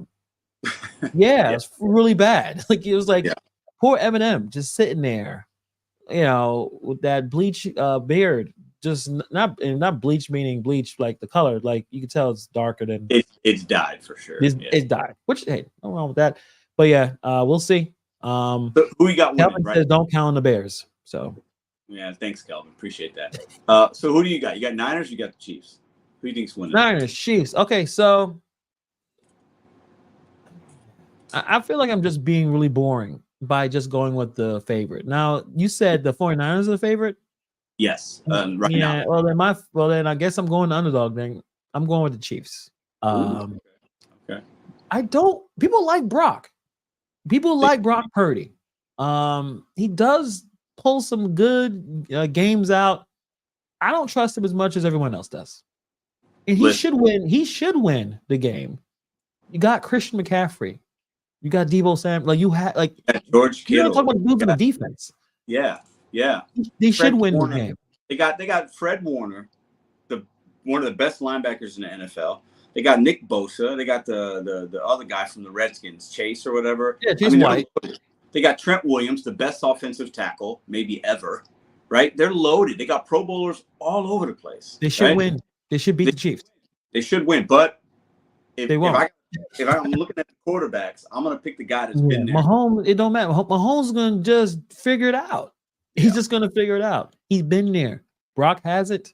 [SPEAKER 1] it's really bad. It was poor Eminem just sitting there, with that bleach beard, just not bleach meaning bleach like the color, you can tell it's darker than
[SPEAKER 2] it's dyed for sure.
[SPEAKER 1] It's dyed, which hey, nothing wrong with that. But we'll see.
[SPEAKER 2] So who you got winning?
[SPEAKER 1] Kelvin says don't count on the Bears. So
[SPEAKER 2] thanks, Kelvin. Appreciate that. So who do you got? You got Niners. You got the Chiefs. Who do you think's winning?
[SPEAKER 1] Niners, Chiefs. Okay, so I feel like I'm just being really boring by just going with the favorite. Now, you said the 49ers are the favorite?
[SPEAKER 2] Yes. Right now.
[SPEAKER 1] Well then I guess I'm going to underdog then. I'm going with the Chiefs.
[SPEAKER 2] Okay.
[SPEAKER 1] People like Brock. People like Brock Purdy. He does pull some good games out. I don't trust him as much as everyone else does. And he should win. He should win the game. You got Christian McCaffrey. You got Deebo Samuel. You had
[SPEAKER 2] George Kittle.
[SPEAKER 1] You talk about moving the defense.
[SPEAKER 2] Yeah.
[SPEAKER 1] They should win the game.
[SPEAKER 2] They got Fred Warner, one of the best linebackers in the NFL. They got Nick Bosa. They got the other guy from the Redskins, Chase or whatever.
[SPEAKER 1] Yeah, Chase White.
[SPEAKER 2] They got Trent Williams, the best offensive tackle maybe ever. Right? They're loaded. They got Pro Bowlers all over the place.
[SPEAKER 1] They should win. They should beat the Chiefs.
[SPEAKER 2] They should win, but if I'm looking at the quarterbacks, I'm gonna pick the guy that's been there.
[SPEAKER 1] Mahomes, it don't matter. Mahomes is gonna just figure it out. He's just gonna figure it out. He's been there. Brock has it.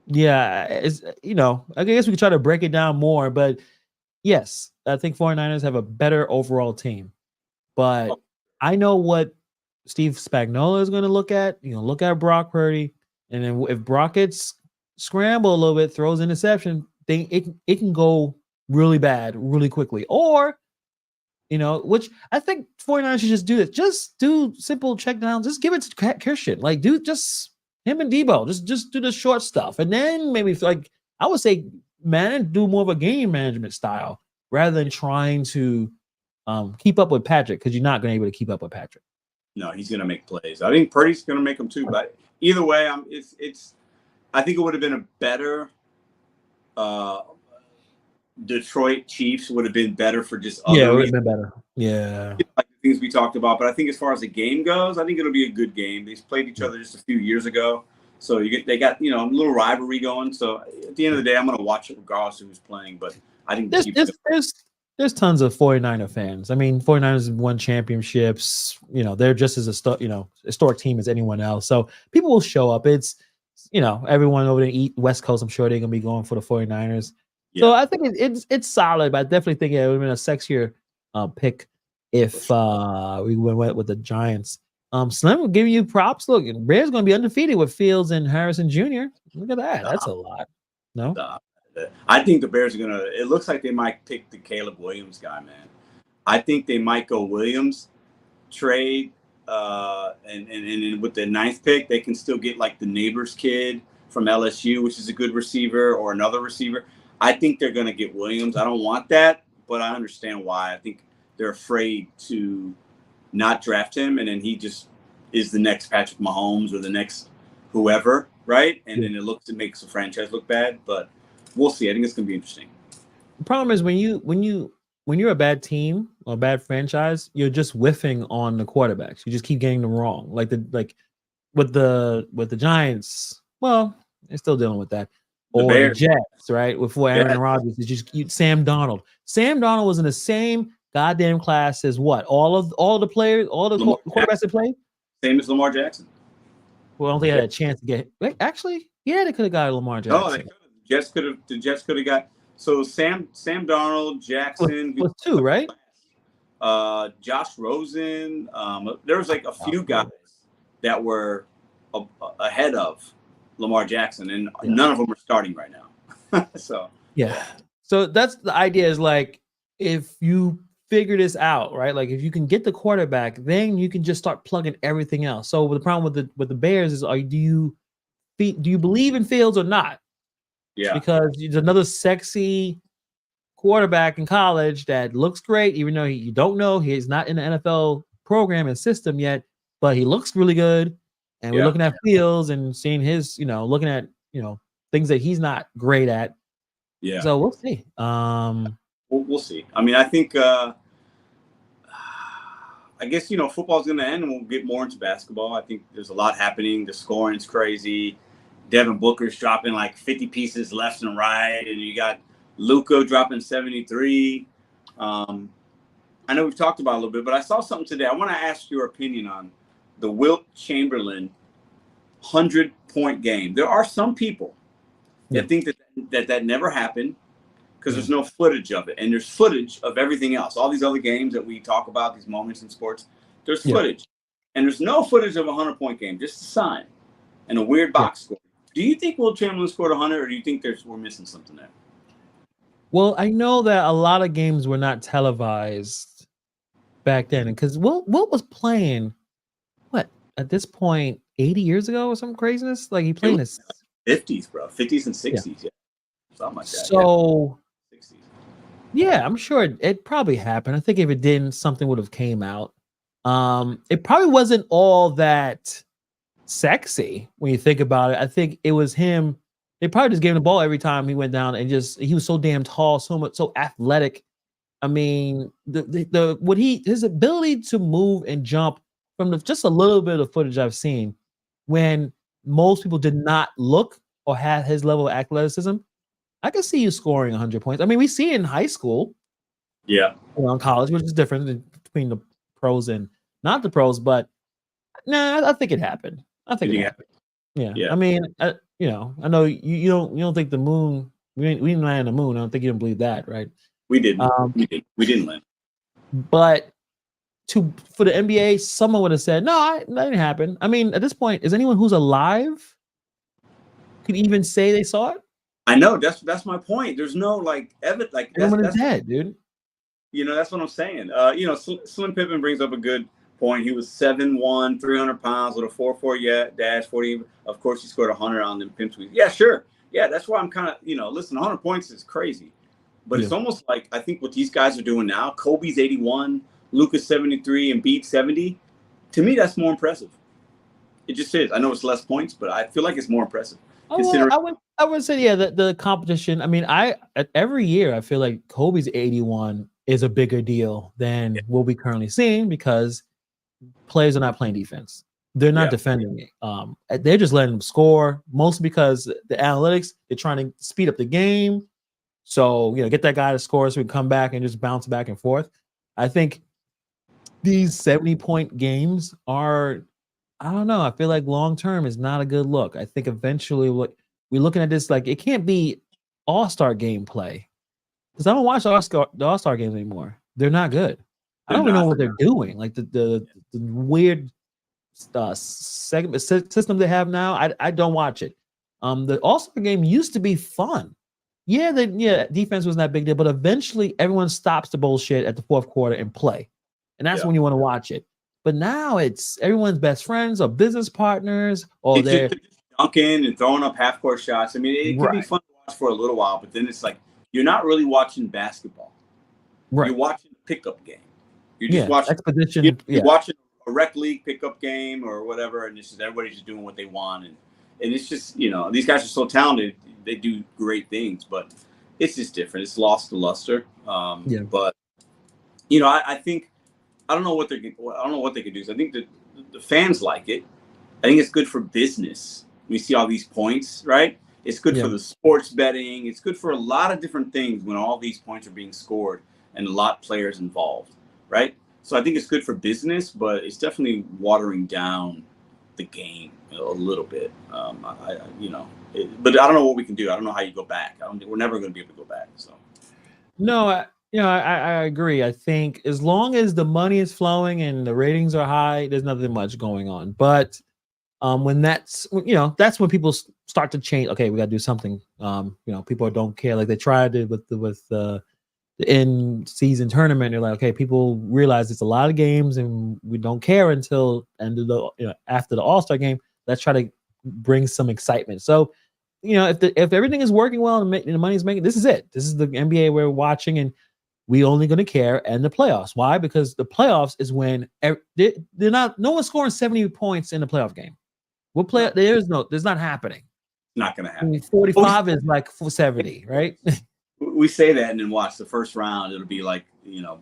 [SPEAKER 1] It's I guess we could try to break it down more, but yes, I think 49ers have a better overall team. But I know what Steve Spagnuolo is going to look at. Look at Brock Purdy, and then if Brock gets scrambled a little bit, throws interception, it can go really bad really quickly. Or, which I think 49ers should just do this. Just do simple check downs. Just give it to Christian. Do just him and Deebo. Just do the short stuff. And then maybe I would say, do more of a game management style rather than trying to keep up with Patrick, because you're not going to be able to keep up with Patrick.
[SPEAKER 2] No, he's going to make plays. I think Purdy's going to make them too. But either way, I think it would have been a better Detroit Chiefs would have been better for just
[SPEAKER 1] Yeah,
[SPEAKER 2] other
[SPEAKER 1] it would
[SPEAKER 2] reasons,
[SPEAKER 1] have been better. Yeah.
[SPEAKER 2] like the things we talked about. But I think as far as the game goes, I think it'll be a good game. They played each other just a few years ago, so they got a little rivalry going. So at the end of the day, I'm going to watch it regardless of who's playing. But I think the Chiefs.
[SPEAKER 1] There's tons of 49er fans. I mean, 49ers won championships. They're just as historic team as anyone else. So people will show up. It's everyone over the West Coast, I'm sure they're gonna be going for the 49ers. Yeah. So I think it's solid, but I definitely think it would have been a sexier pick if we went with the Giants. Slim will give you props. Look, Bears gonna be undefeated with Fields and Harrison Jr. Look at that. That's a lot. No.
[SPEAKER 2] I think the Bears are gonna. It looks like they might pick the Caleb Williams guy, man. I think they might go Williams, trade, and with the 9th pick, they can still get like the neighbor's kid from LSU, which is a good receiver, or another receiver. I think they're gonna get Williams. I don't want that, but I understand why. I think they're afraid to not draft him, and then he just is the next Patrick Mahomes or the next whoever, right? And then it makes the franchise look bad, but. We'll see. I think it's going to be interesting.
[SPEAKER 1] The problem is when you're a bad team or a bad franchise, you're just whiffing on the quarterbacks. You just keep getting them wrong. Like with the Giants, well, they're still dealing with that. Or the Jets, right? Before Aaron Rodgers, it's just Sam Darnold. Sam Darnold was in the same goddamn class as what? All the players, all the quarterbacks that played?
[SPEAKER 2] Same as Lamar Jackson.
[SPEAKER 1] Well, I don't think they had a chance to get actually, yeah, they could have got Lamar Jackson.
[SPEAKER 2] Oh, they could have. The Jets could have got Sam Darnold, Jackson
[SPEAKER 1] was 2, right?
[SPEAKER 2] Josh Rosen. There was like a few guys that were ahead of Lamar Jackson, and none of them are starting right now. So that's the idea. Is like if you figure this out, right? Like if you can get the quarterback, then you can just start plugging everything else. So the problem with the Bears is, do you believe in Fields or not? Yeah,
[SPEAKER 1] because he's another sexy quarterback in college that looks great, even though you don't know he's not in the NFL program and system yet, but he looks really good. And we're looking at Fields and seeing his, looking at, things that he's not great at.
[SPEAKER 2] Yeah.
[SPEAKER 1] So we'll see.
[SPEAKER 2] We'll see. I mean, I think, I guess, football's going to end and we'll get more into basketball. I think there's a lot happening. The scoring's crazy. Devin Booker's dropping like 50 pieces left and right, and you got Luka dropping 73. I know we've talked about it a little bit, but I saw something today. I want to ask your opinion on the Wilt Chamberlain 100-point game. There are some people that think that never happened because there's no footage of it, and there's footage of everything else. All these other games that we talk about, these moments in sports, there's footage, and there's no footage of a 100-point game, just a sign and a weird box score. Do you think Wilt Chamberlain scored 100, or do you think we're missing something there?
[SPEAKER 1] Well, I know that a lot of games were not televised back then, because Wilt was playing at this point 80 years ago or some craziness. Like he played in the
[SPEAKER 2] 50s, bro, 50s and 60s, something like that.
[SPEAKER 1] So, 60s. Yeah, I'm sure it probably happened. I think if it didn't, something would have came out. It probably wasn't all that sexy when you think about it. I think it was him. They probably just gave him the ball every time he went down, and he was so damn tall, so athletic. I mean, his ability to move and jump from just a little bit of footage I've seen, when most people did not look or have his level of athleticism, I can see you scoring 100 points. I mean, we see it in high school, in college, which is different between the pros and not the pros, but I think it happened. I think it happened. Yeah. I mean, I know you don't think the moon. We didn't land on the moon. I don't think you don't believe that, right?
[SPEAKER 2] We didn't. We didn't land.
[SPEAKER 1] But for the NBA, someone would have said, "No, that didn't happen." I mean, at this point, is anyone who's alive could even say they saw it?
[SPEAKER 2] I know that's my point. There's no evidence.
[SPEAKER 1] Everyone is dead, dude.
[SPEAKER 2] That's what I'm saying. Slim Pippen brings up a good point. He was 7'1", 300 pounds with a 4.4 dash 40. Of course, he scored 100 on them pimp tweets. Yeah, sure. Yeah, that's why I'm kind of, listen, 100 points is crazy. But it's almost like, I think what these guys are doing now, Kobe's 81, Luka's 73, and Embiid 70. To me, that's more impressive. It just is. I know it's less points, but I feel like it's more impressive.
[SPEAKER 1] I would say, yeah, the competition. I mean, every year I feel like Kobe's 81 is a bigger deal than what we currently seeing because players are not playing defense. They're not defending it. They're just letting them score, mostly because the analytics, they're trying to speed up the game. So, get that guy to score so we can come back and just bounce back and forth. I think these 70-point games are, I don't know. I feel like long term is not a good look. I think eventually we're looking at this like it can't be all-star gameplay because I don't watch the all-star games anymore. They're not good. I don't even know what they're doing. Like the weird segment system they have now. I don't watch it. The all-star game used to be fun. Yeah, defense was not big deal, but eventually everyone stops the bullshit at the fourth quarter and play. And that's when you want to watch it. But now it's everyone's best friends or business partners, or they're
[SPEAKER 2] dunking and throwing up half-court shots. I mean, it can be fun to watch for a little while, but then it's like you're not really watching basketball. Right. You're watching a pickup game. You're just watching expedition. You're watching a rec league pickup game or whatever, and it's just everybody's just doing what they want, and it's just these guys are so talented. They do great things, but it's just different. It's lost the luster. But I think I don't know what they can do. So I think the fans like it. I think it's good for business. We see all these points, right? It's good for the sports betting. It's good for a lot of different things when all these points are being scored and a lot of players involved, right? So I think it's good for business, but it's definitely watering down the game a little bit. But I don't know what we can do. I don't know how you go back. We're never going to be able to go back. So,
[SPEAKER 1] no, I agree. I think as long as the money is flowing and the ratings are high, there's nothing much going on. But when that's when people start to change. Okay, we got to do something. People don't care like they tried it with the in-season tournament. They're like, okay, people realize it's a lot of games and we don't care until end of the after the All-Star game. Let's try to bring some excitement. So, if everything is working well and the money's making, this is it. This is the NBA we're watching, and we only going to care and the playoffs. Why? Because the playoffs is when they're not. No one's scoring 70 points in the playoff game. What play? There's not happening.
[SPEAKER 2] Not going to happen.
[SPEAKER 1] 45 is like 70, right?
[SPEAKER 2] We say that and then watch the first round. It'll be like,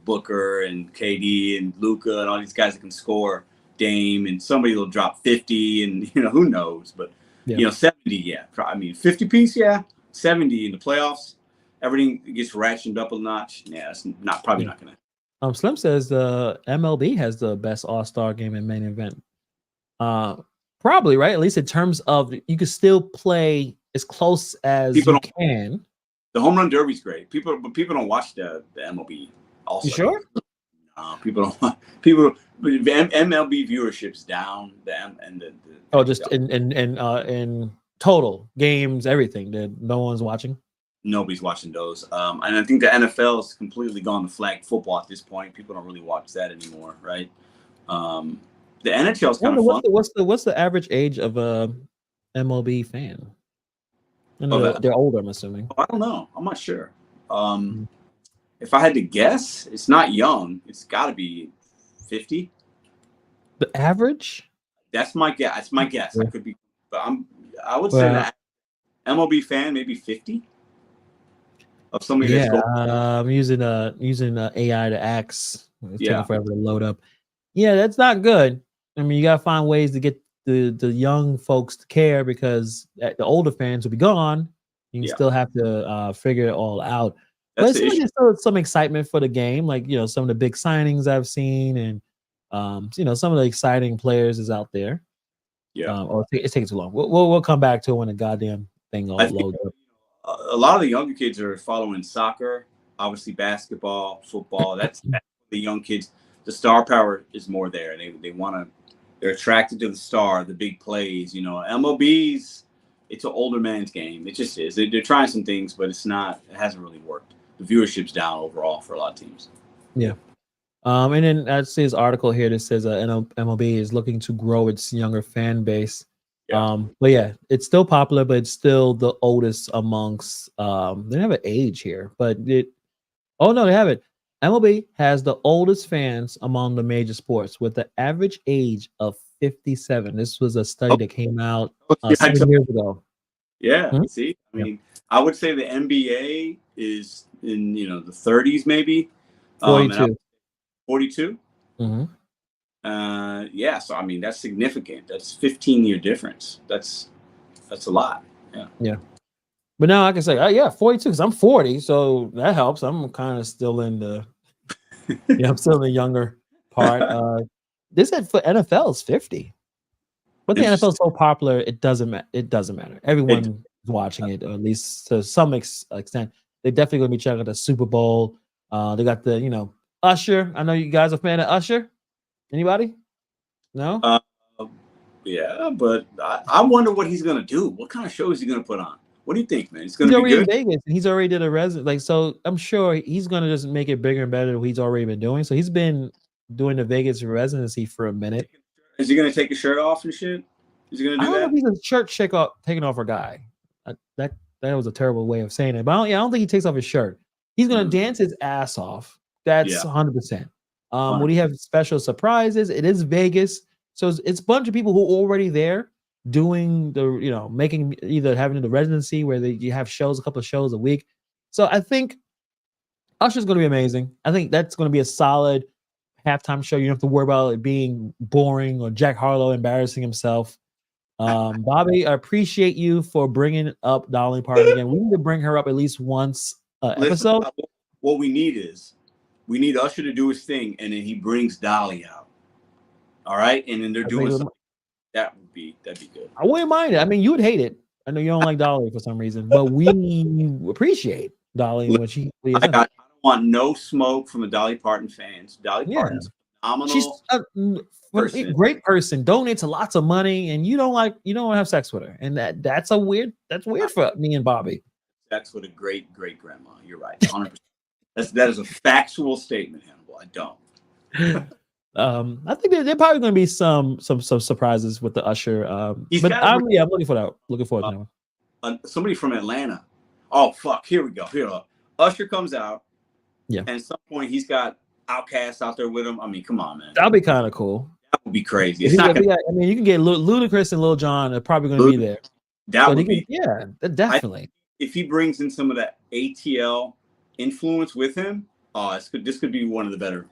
[SPEAKER 2] Booker and KD and Luka and all these guys that can score, Dame, and somebody will drop 50 and, who knows. But, 70, I mean, 50 piece, 70 in the playoffs. Everything gets ratcheted up a notch. Yeah, it's probably not going to.
[SPEAKER 1] Slim says the MLB has the best All-Star game in main event. Probably, right? At least in terms of you can still play as close as you can.
[SPEAKER 2] The home run derby is great. People don't watch the MLB. Also,
[SPEAKER 1] you sure?
[SPEAKER 2] No, people don't. MLB viewership's down.
[SPEAKER 1] In total games, everything that no one's watching.
[SPEAKER 2] Nobody's watching those. And I think the NFL has completely gone to flag football at this point. People don't really watch that anymore, right? The NHL is kind of fun.
[SPEAKER 1] What's the average age of a MLB fan? They're older, I'm assuming.
[SPEAKER 2] I don't know. I'm not sure. If I had to guess, it's not young. It's got to be 50.
[SPEAKER 1] The average?
[SPEAKER 2] That's my guess. That's my guess. I could be, but I would say that MLB fan maybe 50. Of somebody that's
[SPEAKER 1] I'm using AI to ask. It's taking forever to load up. Yeah, that's not good. I mean, you gotta find ways to get the young folks to care because the older fans will be gone. You still have to figure it all out. But it seems like there's still some excitement for the game, like some of the big signings I've seen, and some of the exciting players is out there. Or it takes too long. We'll come back to it when the goddamn thing all loads up.
[SPEAKER 2] A lot of the younger kids are following soccer, obviously basketball, football. That's the young kids. The star power is more there. They're attracted to the star, the big plays. MLB's, it's an older man's game. It just is. They're trying some things, but it hasn't really worked. The viewership's down overall for a lot of teams.
[SPEAKER 1] Yeah. And then I see this article here that says MLB is looking to grow its younger fan base. But it's still popular, but it's still the oldest amongst they don't have an age here, but they have it. MLB has the oldest fans among the major sports with the average age of 57. This was a study that came out 7 years ago.
[SPEAKER 2] Yeah.
[SPEAKER 1] Mhm.
[SPEAKER 2] See, I
[SPEAKER 1] Yeah.
[SPEAKER 2] mean, I would say the NBA is in the 30s maybe, and I
[SPEAKER 1] 42.
[SPEAKER 2] 42.
[SPEAKER 1] Mm-hmm.
[SPEAKER 2] Yeah. So I mean, that's significant. That's 15-year difference. That's a lot. Yeah.
[SPEAKER 1] Yeah. But now I can say, yeah, 42 because I'm 40, so that helps. I'm kind of still in the I'm still in the younger part. They said for NFL is 50. But the NFL is
[SPEAKER 2] Interesting.
[SPEAKER 1] so popular, it doesn't matter. It doesn't matter.
[SPEAKER 2] It,
[SPEAKER 1] Everyone is watching it, or at least to some extent. They definitely gonna be checking out the Super Bowl. They got the Usher. I know you guys are a fan of Usher. Anybody? No.
[SPEAKER 2] uh, yeah, but I wonder what he's gonna do. What kind of show is he gonna put on? What do you think, man? It's
[SPEAKER 1] He's
[SPEAKER 2] gonna be
[SPEAKER 1] already in
[SPEAKER 2] good.
[SPEAKER 1] Vegas, and he's already did a resident. Like, so I'm sure he's gonna just make it bigger and better than what he's already been doing. So he's been doing the Vegas residency for a minute.
[SPEAKER 2] Is he gonna take his shirt off and shit? Is he gonna
[SPEAKER 1] I
[SPEAKER 2] do
[SPEAKER 1] don't know
[SPEAKER 2] that?
[SPEAKER 1] if he's a shirt taking off a guy. That was a terrible way of saying it. But I don't think he takes off his shirt. He's gonna dance his ass off. That's
[SPEAKER 2] Yeah.
[SPEAKER 1] 100%. Would
[SPEAKER 2] 100.
[SPEAKER 1] he have special surprises? It is Vegas, so it's a bunch of people who are already there doing the making either having the residency where you have shows, a couple of shows a week. So I think Usher's going to be amazing. I think that's going to be a solid halftime show. You don't have to worry about it being boring or Jack Harlow embarrassing himself. Bobby, I appreciate you for bringing up Dolly Parton again. We need to bring her up at least once
[SPEAKER 2] Listen,
[SPEAKER 1] episode.
[SPEAKER 2] what we need Usher to do his thing, and then he brings Dolly out. All right, and then they're doing something that'd be good.
[SPEAKER 1] I wouldn't mind it. I mean, you would hate it. I know you don't like Dolly for some reason, but we appreciate Dolly and what she is.
[SPEAKER 2] I don't want no smoke from the Dolly Parton fans. Dolly Parton's phenomenal.
[SPEAKER 1] She's a great person, donates lots of money, and you don't want to have sex with her, and that's weird for me and Bobby.
[SPEAKER 2] Sex with a great grandma. You're right, 100%. That is a factual statement, Hannibal. I don't.
[SPEAKER 1] I think they're probably going to be some surprises with the Usher. But I'm looking for that. Looking forward to
[SPEAKER 2] that. Somebody from Atlanta. Oh fuck! Here we go. Usher comes out.
[SPEAKER 1] Yeah.
[SPEAKER 2] And at some point, he's got Outkast out there with him. I mean, come on, man.
[SPEAKER 1] That'll be kind of cool.
[SPEAKER 2] That would be crazy.
[SPEAKER 1] I mean, you can get Ludacris and Lil Jon are probably going to be there.
[SPEAKER 2] That would be.
[SPEAKER 1] Yeah, definitely.
[SPEAKER 2] If he brings in some of that ATL influence with him, this could be one of the better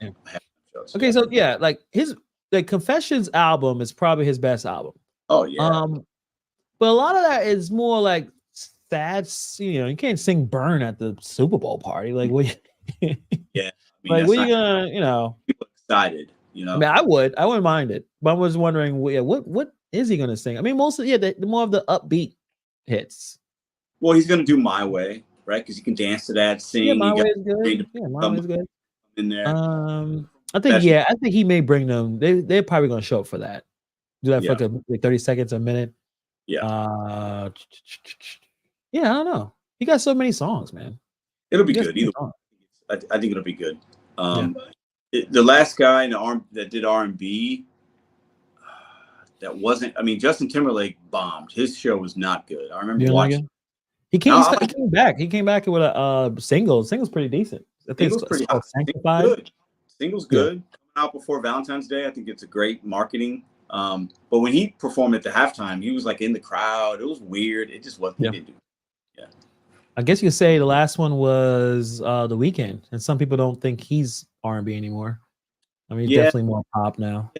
[SPEAKER 2] shows.
[SPEAKER 1] Okay, so yeah, like his Confessions album is probably his best album.
[SPEAKER 2] Oh yeah.
[SPEAKER 1] But a lot of that is more like sad. You can't sing "Burn" at the Super Bowl party. Like what?
[SPEAKER 2] Yeah.
[SPEAKER 1] Like what are you gonna?
[SPEAKER 2] People excited.
[SPEAKER 1] I mean, I wouldn't mind it. But I was wondering, what is he gonna sing? I mean, mostly, the more of the upbeat hits.
[SPEAKER 2] Well, he's gonna do "My Way," right? Because you can dance to that, sing.
[SPEAKER 1] Yeah, My Way is good. Yeah, My Way is good.
[SPEAKER 2] In there.
[SPEAKER 1] I think he may bring them. They're probably gonna show up for that. Do that for like 30 seconds, a minute.
[SPEAKER 2] Yeah.
[SPEAKER 1] Yeah, I don't know. He got so many songs, man.
[SPEAKER 2] It'll be good. Either. I think it'll be good. The last guy that did R&B, that wasn't. I mean, Justin Timberlake bombed. His show was not good. I remember watching.
[SPEAKER 1] He came back. He came back with a single. Single's pretty decent. I think
[SPEAKER 2] it's pretty
[SPEAKER 1] Sanctified.
[SPEAKER 2] Single's good. Coming out before Valentine's Day. I think it's a great marketing. But when he performed at the halftime, he was like in the crowd. It was weird. It just wasn't. Yeah.
[SPEAKER 1] I guess you could say the last one was The Weeknd, and some people don't think he's R&B anymore. I mean, he's definitely more pop now.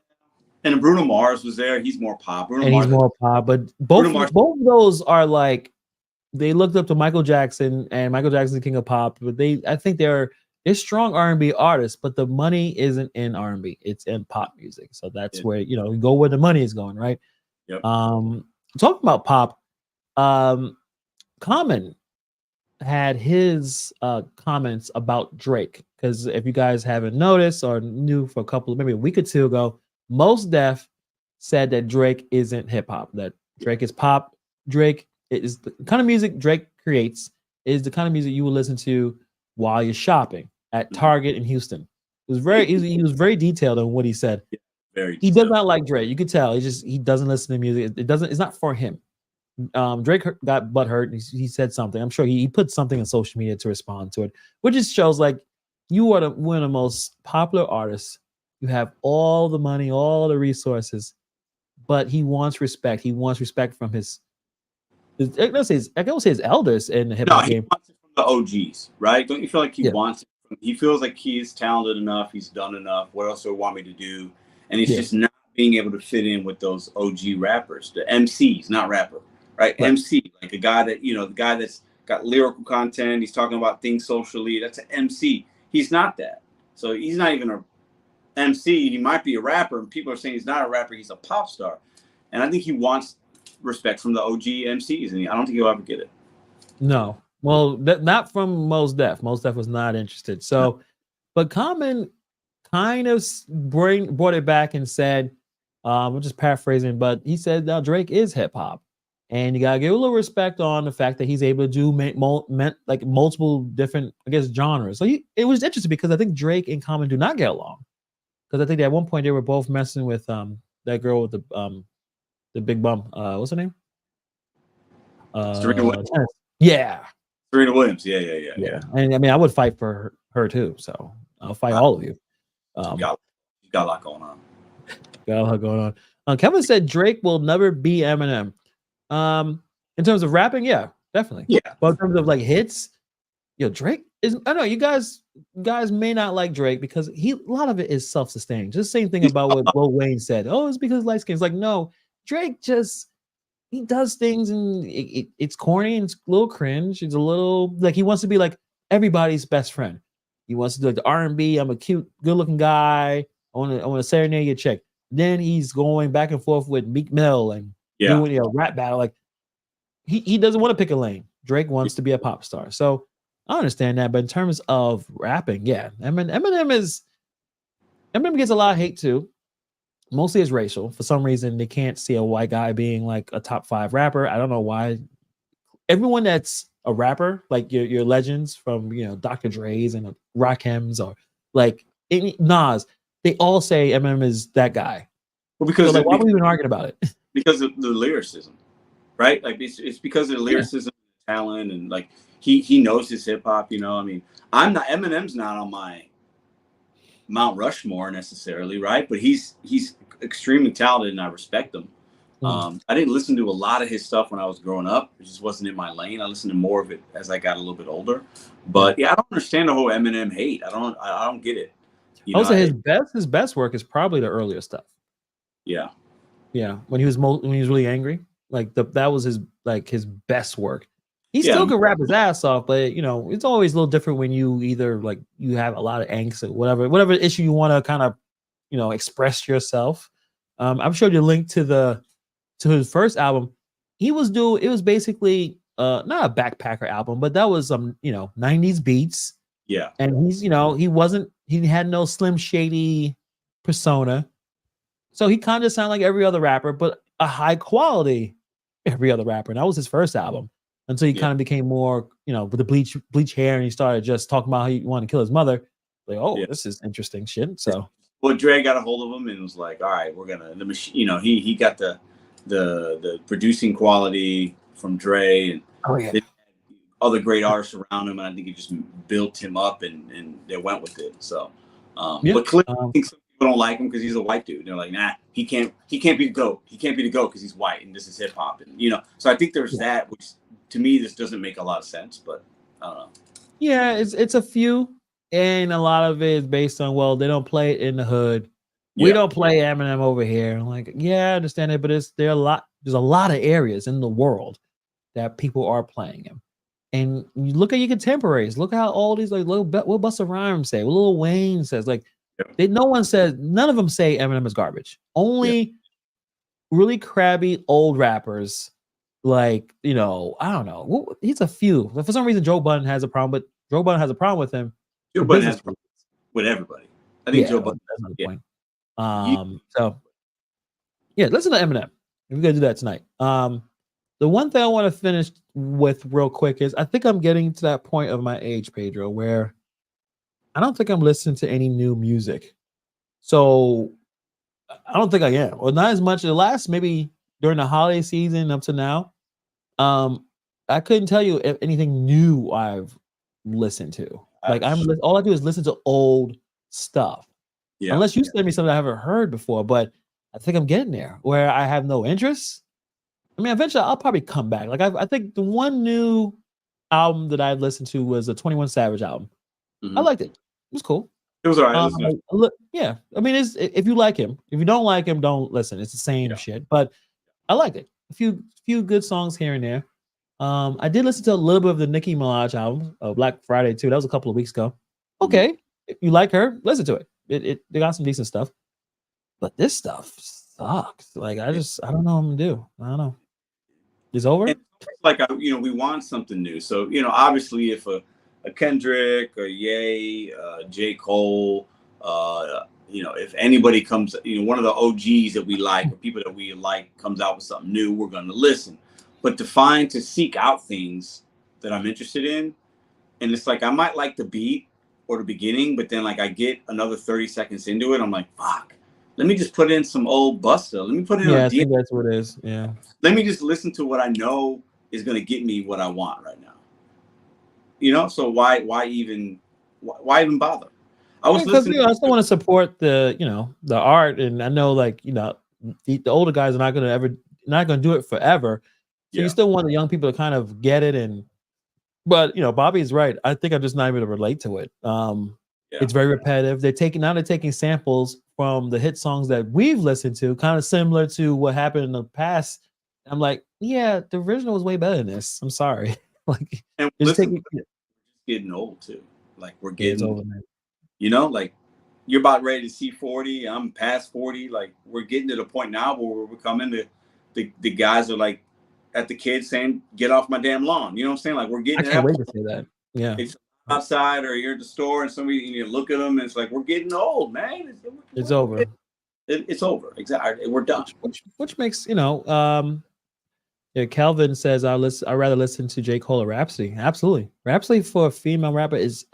[SPEAKER 2] And Bruno Mars was there. He's more pop.
[SPEAKER 1] He's more pop, but both of those are like they looked up to Michael Jackson, and Michael Jackson's king of pop. But I think they're strong R&B artists, but the money isn't in R&B; it's in pop music. So that's where you go where the money is going, right?
[SPEAKER 2] Yep.
[SPEAKER 1] Talking about pop, Common had his comments about Drake, because if you guys haven't noticed or knew for maybe a week or two ago, Mos Def said that Drake isn't hip hop, that Drake is pop. Drake is the kind of music Drake creates is the kind of music you will listen to while you're shopping at Target in Houston. It was he was very detailed on what he said. He does not like Drake. You could tell he doesn't listen to music. It's not for him. Drake got butthurt. He said something. I'm sure he put something on social media to respond to it, which just shows like you are one of the most popular artists. You have all the money, all the resources, but he wants respect. He wants respect from his I can say his eldest in the hip
[SPEAKER 2] No,
[SPEAKER 1] hop
[SPEAKER 2] he
[SPEAKER 1] game.
[SPEAKER 2] wants it from the OGs, right? Don't you feel like he
[SPEAKER 1] Yeah.
[SPEAKER 2] wants it? He feels like he's talented enough, he's done enough. What else do they want me to do? And he's just not being able to fit in with those OG rappers, the MCs, not rapper, right? MC, like a guy that, the guy that's got lyrical content, he's talking about things socially. That's an MC. He's not that. So he's not even a MC. He might be a rapper, and people are saying he's not a rapper, he's a pop star. And I think he wants respect from the OG MCs, and I don't think he'll ever get it.
[SPEAKER 1] No. Well, not from Mos Def. Mos Def was not interested. So, but Common kind of brought it back and said, I'm just paraphrasing, but he said now Drake is hip hop, and you gotta give a little respect on the fact that he's able to do like multiple different, I guess, genres. So it was interesting because I think Drake and Common do not get along, because I think at one point they were both messing with that girl with the big bum. What's her name?
[SPEAKER 2] Serena Williams.
[SPEAKER 1] Yeah.
[SPEAKER 2] Serena Williams. Yeah.
[SPEAKER 1] And I mean, I would fight for her too. So I'll fight all of you.
[SPEAKER 2] You got a lot going on.
[SPEAKER 1] Got a lot going on. Kevin said Drake will never be Eminem. In terms of rapping, yeah, definitely.
[SPEAKER 2] Yeah.
[SPEAKER 1] But in terms of like hits, Drake is. I know you guys may not like Drake because a lot of it is self-sustained. Just the same thing about what Lil Wayne said. Oh, it's because light skin. It's like, no, Drake just he does things and it's corny and it's a little cringe. It's a little like he wants to be like everybody's best friend. He wants to do like the R&B. I'm a cute, good-looking guy. I want to serenade your chick. Then he's going back and forth with Meek Mill and doing a rap battle. Like he doesn't want to pick a lane. Drake wants to be a pop star. So I understand that. But in terms of rapping, yeah, Eminem gets a lot of hate too. Mostly it's racial. For some reason, they can't see a white guy being like a top 5 rapper. I don't know why. Everyone that's a rapper, like your legends from Dr. Dre's and Rakims or like Nas, they all say Eminem is that guy.
[SPEAKER 2] Well, because
[SPEAKER 1] why are we even arguing about it?
[SPEAKER 2] Because of the lyricism, right? Like it's because of the lyricism, talent, and like he knows his hip hop. I mean, Eminem's not on my Mount Rushmore necessarily, right? But he's extremely talented, and I respect him. I didn't listen to a lot of his stuff when I was growing up. It just wasn't in my lane. I listened to more of it as I got a little bit older. But yeah, I don't understand the whole Eminem hate. I don't get it.
[SPEAKER 1] Also, his best work is probably the earlier stuff.
[SPEAKER 2] Yeah.
[SPEAKER 1] When he was really angry, like that was his best work. He still could rap his ass off, but it's always a little different when you either like you have a lot of angst or whatever issue you want to kind of express yourself. I'm showed you a link to his first album. It was basically not a backpacker album, but that was some 90s beats.
[SPEAKER 2] Yeah.
[SPEAKER 1] And he had no Slim Shady persona. So he kind of sounded like every other rapper, but a high quality every other rapper. And that was his first album until he kind of became more, with the bleach hair, and he started just talking about how he wanted to kill his mother. Like, this is interesting shit. So
[SPEAKER 2] well, Dre got a hold of him and was like, all right, we're gonna the machine, he got the producing quality from Dre and other great artists around him, and I think it just built him up and they went with it. So but clearly I think some people don't like him because he's a white dude. They're like, nah, he can't be the GOAT. He can't be the GOAT because he's white and this is hip hop. And so I think there's that, which to me this doesn't make a lot of sense, but I don't know.
[SPEAKER 1] Yeah, it's a few, and a lot of it is based on they don't play it in the hood. We don't play Eminem over here. I'm like, yeah, I understand it, but there's a lot of areas in the world that people are playing him. And you look at your contemporaries. Look how all these what Busta Rhymes say, what Lil Wayne says. Like, none of them say Eminem is garbage. Only really crabby old rappers. Like, I don't know. He's a few. For some reason, Joe Budden has a problem, but Joe Budden has a problem with him.
[SPEAKER 2] Joe Budden has problems with everybody. I think Joe Budden.
[SPEAKER 1] That's another point. So yeah, listen to Eminem. We're gonna do that tonight. The one thing I want to finish with real quick is I think I'm getting to that point of my age, Pedro, where I don't think I'm listening to any new music. So I don't think I am, or not as much. The last maybe during the holiday season up to now, I couldn't tell you if anything new I've listened to. Like all I do is listen to old stuff. Yeah. Unless you send me something I haven't heard before, but I think I'm getting there where I have no interest. I mean, eventually I'll probably come back. Like I think the one new album that I've listened to was a 21 Savage album. I liked it. It was cool.
[SPEAKER 2] It was all right. Listen,
[SPEAKER 1] Yeah. I mean, it's if you like him. If you don't like him, don't listen. It's the same shit. But I liked it. A few good songs here and there. I did listen to a little bit of the Nicki Minaj album, Black Friday too. That was a couple of weeks ago. Okay, if you like her, listen to it. They got some decent stuff. But this stuff sucks. Like I don't know what I'm gonna do. I don't know. It's over.
[SPEAKER 2] It's like we want something new. So obviously, if a Kendrick or Ye, J. Cole, if anybody comes, one of the OGs that we like or people that we like comes out with something new, we're going to listen. But to seek out things that I'm interested in, and it's like I might like the beat or the beginning, but then like I get another 30 seconds into it, I'm like, fuck. Let me just put in some old Busta. Let me put in
[SPEAKER 1] I think that's what it is. Yeah.
[SPEAKER 2] Let me just listen to what I know is going to get me what I want right now. So why even bother? I was listening.
[SPEAKER 1] I still want to support the art, and I know like the older guys are not going to do it forever. So you still want the young people to kind of get it, but Bobby's right. I think I'm just not able to relate to it. It's very repetitive. They're taking samples from the hit songs that we've listened to, kind of similar to what happened in the past. I'm like, yeah, the original was way better than this. I'm sorry. Like,
[SPEAKER 2] and listen, getting old too. Like we're getting
[SPEAKER 1] over, man.
[SPEAKER 2] Like you're about ready to see 40. I'm past 40. Like we're getting to the point now where we're becoming the guys are like at the kids saying, "Get off my damn lawn." You know what I'm saying? Like we're getting.
[SPEAKER 1] I can't wait to say that. Yeah.
[SPEAKER 2] It's outside or you're at the store and somebody you look at them and it's like we're getting old, man.
[SPEAKER 1] It's over.
[SPEAKER 2] It's over. Exactly. We're done.
[SPEAKER 1] Which makes Calvin says I'd rather listen to J. Cole or Rhapsody. Absolutely. Rhapsody for a female rapper is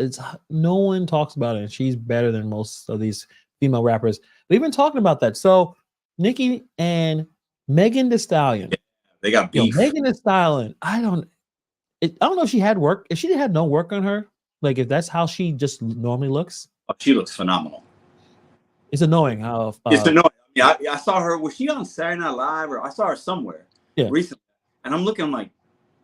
[SPEAKER 1] no one talks about it, and she's better than most of these female rappers. We've been talking about that. So Nicki and Megan Thee Stallion.
[SPEAKER 2] They got beef.
[SPEAKER 1] Megan Thee Stallion. I don't know if she had work. If she had no work on her, like if that's how she just normally looks.
[SPEAKER 2] She looks phenomenal.
[SPEAKER 1] It's annoying how
[SPEAKER 2] it's annoying. Yeah, I saw her. Was she on Saturday Night Live or I saw her somewhere recently? And I'm looking, I'm like,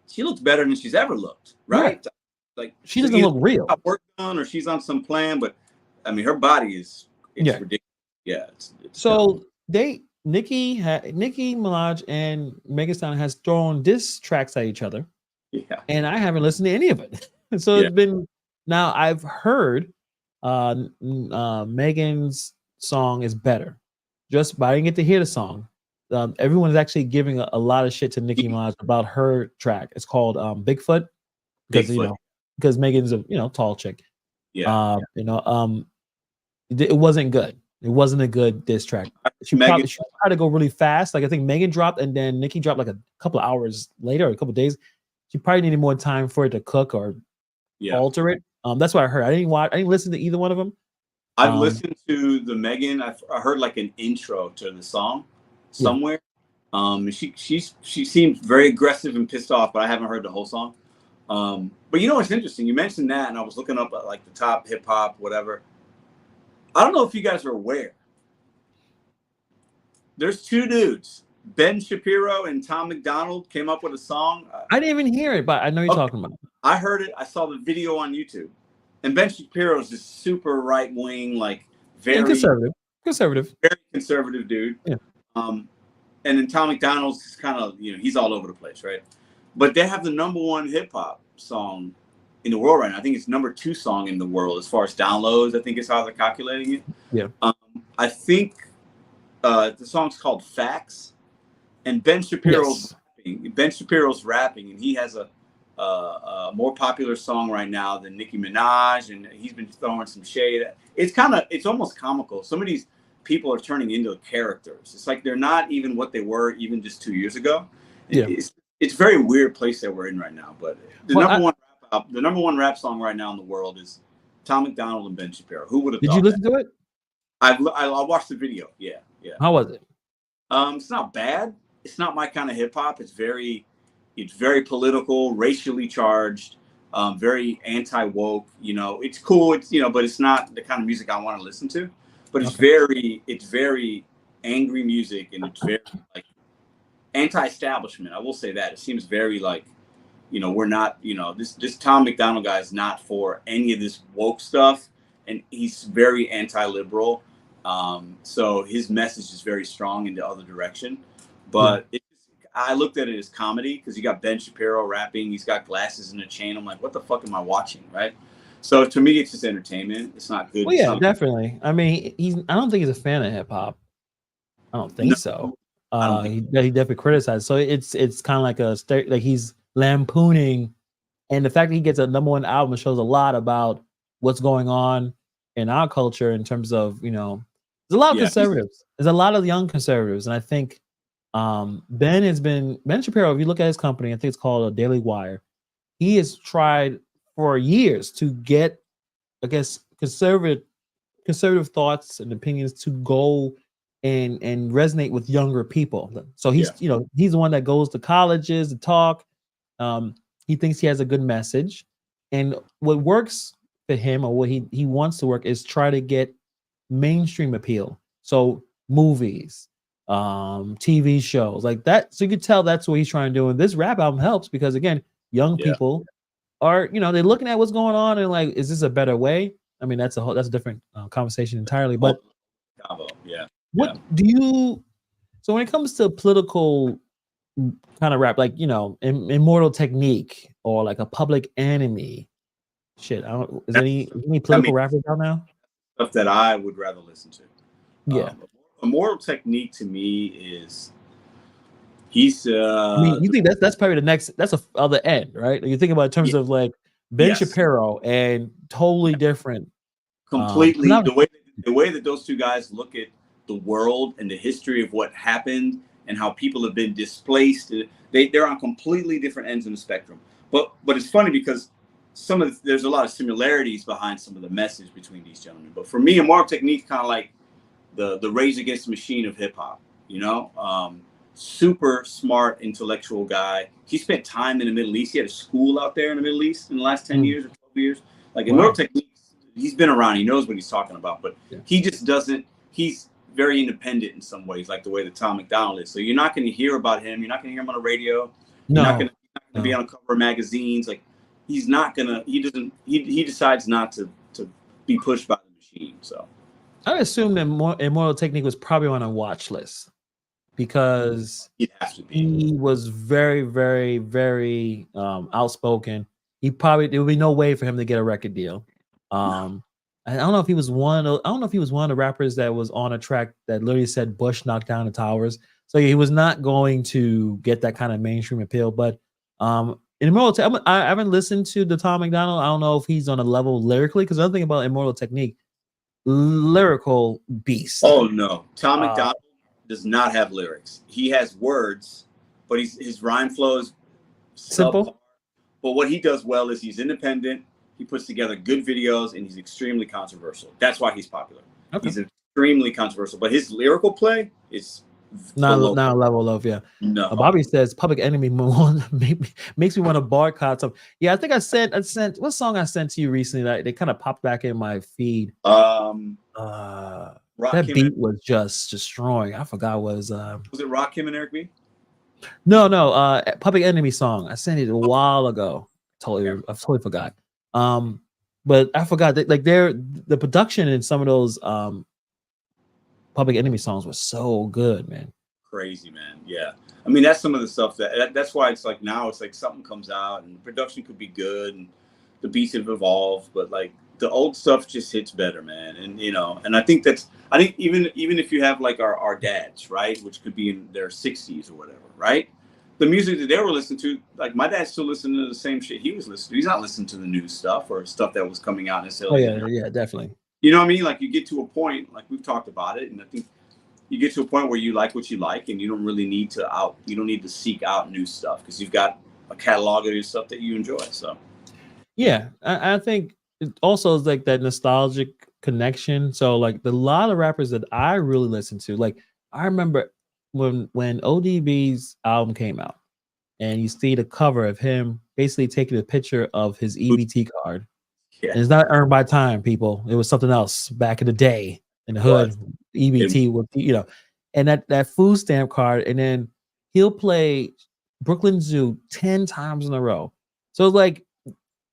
[SPEAKER 2] she looks better than she's ever looked, right? Yeah. Like
[SPEAKER 1] she doesn't look real.
[SPEAKER 2] Work done, or she's on some plan, but I mean, her body is ridiculous. Yeah. It's
[SPEAKER 1] so Nicki Minaj and Megan Thee Stallion has thrown diss tracks at each other.
[SPEAKER 2] Yeah.
[SPEAKER 1] And I haven't listened to any of it. So it's been now I've heard Megan's song is better. But I didn't get to hear the song. Everyone is actually giving a lot of shit to Nicki Minaj about her track. It's called Bigfoot because Megan's a tall chick.
[SPEAKER 2] Yeah.
[SPEAKER 1] It wasn't good. It wasn't a good diss track. She tried to go really fast. Like I think Megan dropped and then Nicki dropped like a couple of hours later, or a couple of days. She probably needed more time for it to cook or alter it. That's what I heard. I didn't listen to either one of them.
[SPEAKER 2] I've listened to the Megan. I heard like an intro to the song somewhere. She seems very aggressive and pissed off, but I haven't heard the whole song. But what's interesting? You mentioned that, and I was looking up at like the top hip hop, whatever. I don't know if you guys are aware. There's two dudes, Ben Shapiro and Tom McDonald, came up with a song.
[SPEAKER 1] I didn't even hear it, but I know you're talking about it.
[SPEAKER 2] I heard it. I saw the video on YouTube. And Ben Shapiro is this super right wing, like very
[SPEAKER 1] conservative,
[SPEAKER 2] very conservative dude.
[SPEAKER 1] Yeah.
[SPEAKER 2] And then Tom McDonald's is kind of he's all over the place, right? But they have the #1 hip hop song in the world right now. I think it's #2 song in the world as far as downloads. I think is how they're calculating it.
[SPEAKER 1] Yeah.
[SPEAKER 2] I think the song's called Facts, and Ben Shapiro's rapping, and he has a more popular song right now than Nicki Minaj, and he's been throwing some shade. It's almost comical. Some of these people are turning into characters. It's like they're not even what they were even just 2 years ago.
[SPEAKER 1] Yeah.
[SPEAKER 2] It's a very weird place that we're in right now. But the number one rap song right now in the world is Tom McDonald and Ben Shapiro. Who would have?
[SPEAKER 1] Did you listen to it?
[SPEAKER 2] I watched the video. Yeah.
[SPEAKER 1] How was it?
[SPEAKER 2] It's not bad. It's not my kind of hip hop. It's very political, racially charged, very anti-woke. It's cool. It's but it's not the kind of music I want to listen to. But it's very angry music, and it's very anti-establishment. I will say that it seems very like, we're not, this Tom McDonald guy is not for any of this woke stuff, and he's very anti-liberal. So his message is very strong in the other direction. But I looked at it as comedy because you got Ben Shapiro rapping. He's got glasses and a chain. I'm like, what the fuck am I watching, right? So to me, it's just entertainment. It's not good.
[SPEAKER 1] Well, yeah, definitely. I mean, I don't think he's a fan of hip hop. I don't think so. He definitely criticized. So it's kind of like he's lampooning, and the fact that he gets a #1 album shows a lot about what's going on in our culture in terms of, there's a lot of conservatives. There's a lot of young conservatives, and I think Ben Shapiro, if you look at his company, I think it's called Daily Wire. He has tried for years to get, I guess, conservative thoughts and opinions to go and resonate with younger people. So he's he's the one that goes to colleges to talk. He thinks he has a good message, and what works for him, or what he wants to work, is try to get mainstream appeal. So movies, TV shows like that. So you could tell that's what he's trying to do. And this rap album helps because, again, young people are, they're looking at what's going on and like, is this a better way? I mean, that's a different conversation entirely. But what do you? So when it comes to political kind of rap, like, Immortal Technique or like a Public Enemy, shit, I don't. Is any political rappers out now?
[SPEAKER 2] Stuff that I would rather listen to.
[SPEAKER 1] Yeah.
[SPEAKER 2] Immortal Technique to me is he's.
[SPEAKER 1] I mean, you think that's probably the next? That's a other end, right? You think about in terms of like Ben Shapiro and totally different.
[SPEAKER 2] Completely the way that those two guys look at the world and the history of what happened and how people have been displaced. They're on completely different ends of the spectrum. But it's funny because there's a lot of similarities behind some of the message between these gentlemen. But for me, Immortal Technique kind of like the Rage Against the Machine of hip hop. Super smart, intellectual guy. He spent time in the Middle East. He had a school out there in the Middle East in the last 10 years or 12 years. Like Immortal Technique, he's been around. He knows what he's talking about. But he just doesn't. He's very independent in some ways, like the way that Tom McDonald is. So you're not going to hear about him. You're not going to hear him on the radio. You're not going to be on a cover of magazines. Like he's not going to. He doesn't. He decides not to be pushed by the machine. So
[SPEAKER 1] I assume that Immortal Technique was probably on a watch list because he was very, very, very outspoken. There would be no way for him to get a record deal. I don't know if he was one of the rappers that was on a track that literally said Bush knocked down the towers. So he was not going to get that kind of mainstream appeal. But in Immortal, I haven't listened to the Tom McDonald. I don't know if he's on a level lyrically, because another thing about Immortal Technique, lyrical beast.
[SPEAKER 2] Oh no, Tom McDonald does not have lyrics. He has words, but his rhyme flow is
[SPEAKER 1] simple.
[SPEAKER 2] But what he does well is he's independent. He puts together good videos, and he's extremely controversial. That's why he's popular. Okay. He's extremely controversial, but his lyrical play is
[SPEAKER 1] not a level of No. Bobby says Public Enemy makes me want to boycott something. Yeah, I think I sent what song I sent to you recently that they kind of popped back in my feed. That beat was just destroying. I forgot was
[SPEAKER 2] it Rock Kim and Eric B?
[SPEAKER 1] No, Public Enemy song. I sent it a while ago. I totally forgot. But I forgot that like the production in some of those Public Enemy songs was so good, man.
[SPEAKER 2] Crazy, man. Yeah. I mean, that's some of the stuff that's why it's like now it's like something comes out and the production could be good and the beats have evolved, but like the old stuff just hits better, man. And and I think even if you have like our dads, right, which could be in their 60s or whatever, right? The music that they were listening to, like my dad's still listening to the same shit he was listening to. He's not listening to the new stuff or stuff that was coming out necessarily.
[SPEAKER 1] Oh yeah, definitely.
[SPEAKER 2] You know what I mean? Like you get to a point, like we've talked about it, and I think you get to a point where you like what you like, and you don't really need to seek out new stuff because you've got a catalog of your stuff that you enjoy. So
[SPEAKER 1] yeah, I think it also is like that nostalgic connection. So like a lot of rappers that I really listen to, like I remember when ODB's album came out, and you see the cover of him basically taking a picture of his EBT card. Yeah. And it's not earned by time, people. It was something else back in the day in the hood. EBT was, and that food stamp card, and then he'll play Brooklyn Zoo 10 times in a row. So it's like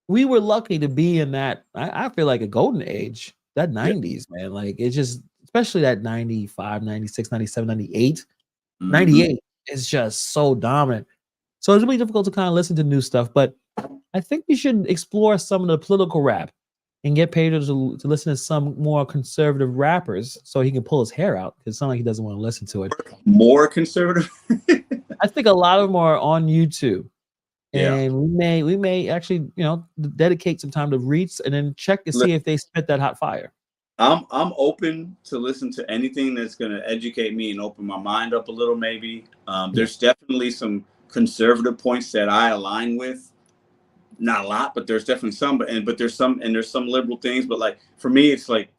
[SPEAKER 1] we were lucky to be in that. I feel like a golden age, that 90s, man. Like it's just, especially that 95, 96, 97, 98. 98 is just so dominant. So it's really difficult to kind of listen to new stuff, but I think we should explore some of the political rap and get Pedro to listen to some more conservative rappers so he can pull his hair out, because it's not like he doesn't want to listen to it.
[SPEAKER 2] More conservative?
[SPEAKER 1] I think a lot of them are on YouTube.
[SPEAKER 2] Yeah.
[SPEAKER 1] And we may actually, dedicate some time to reach and then check to see if they spit that hot fire.
[SPEAKER 2] I'm open to listen to anything that's going to educate me and open my mind up a little, maybe. There's definitely some conservative points that I align with. Not a lot, but there's definitely some. But there's some liberal things. But like for me, it's like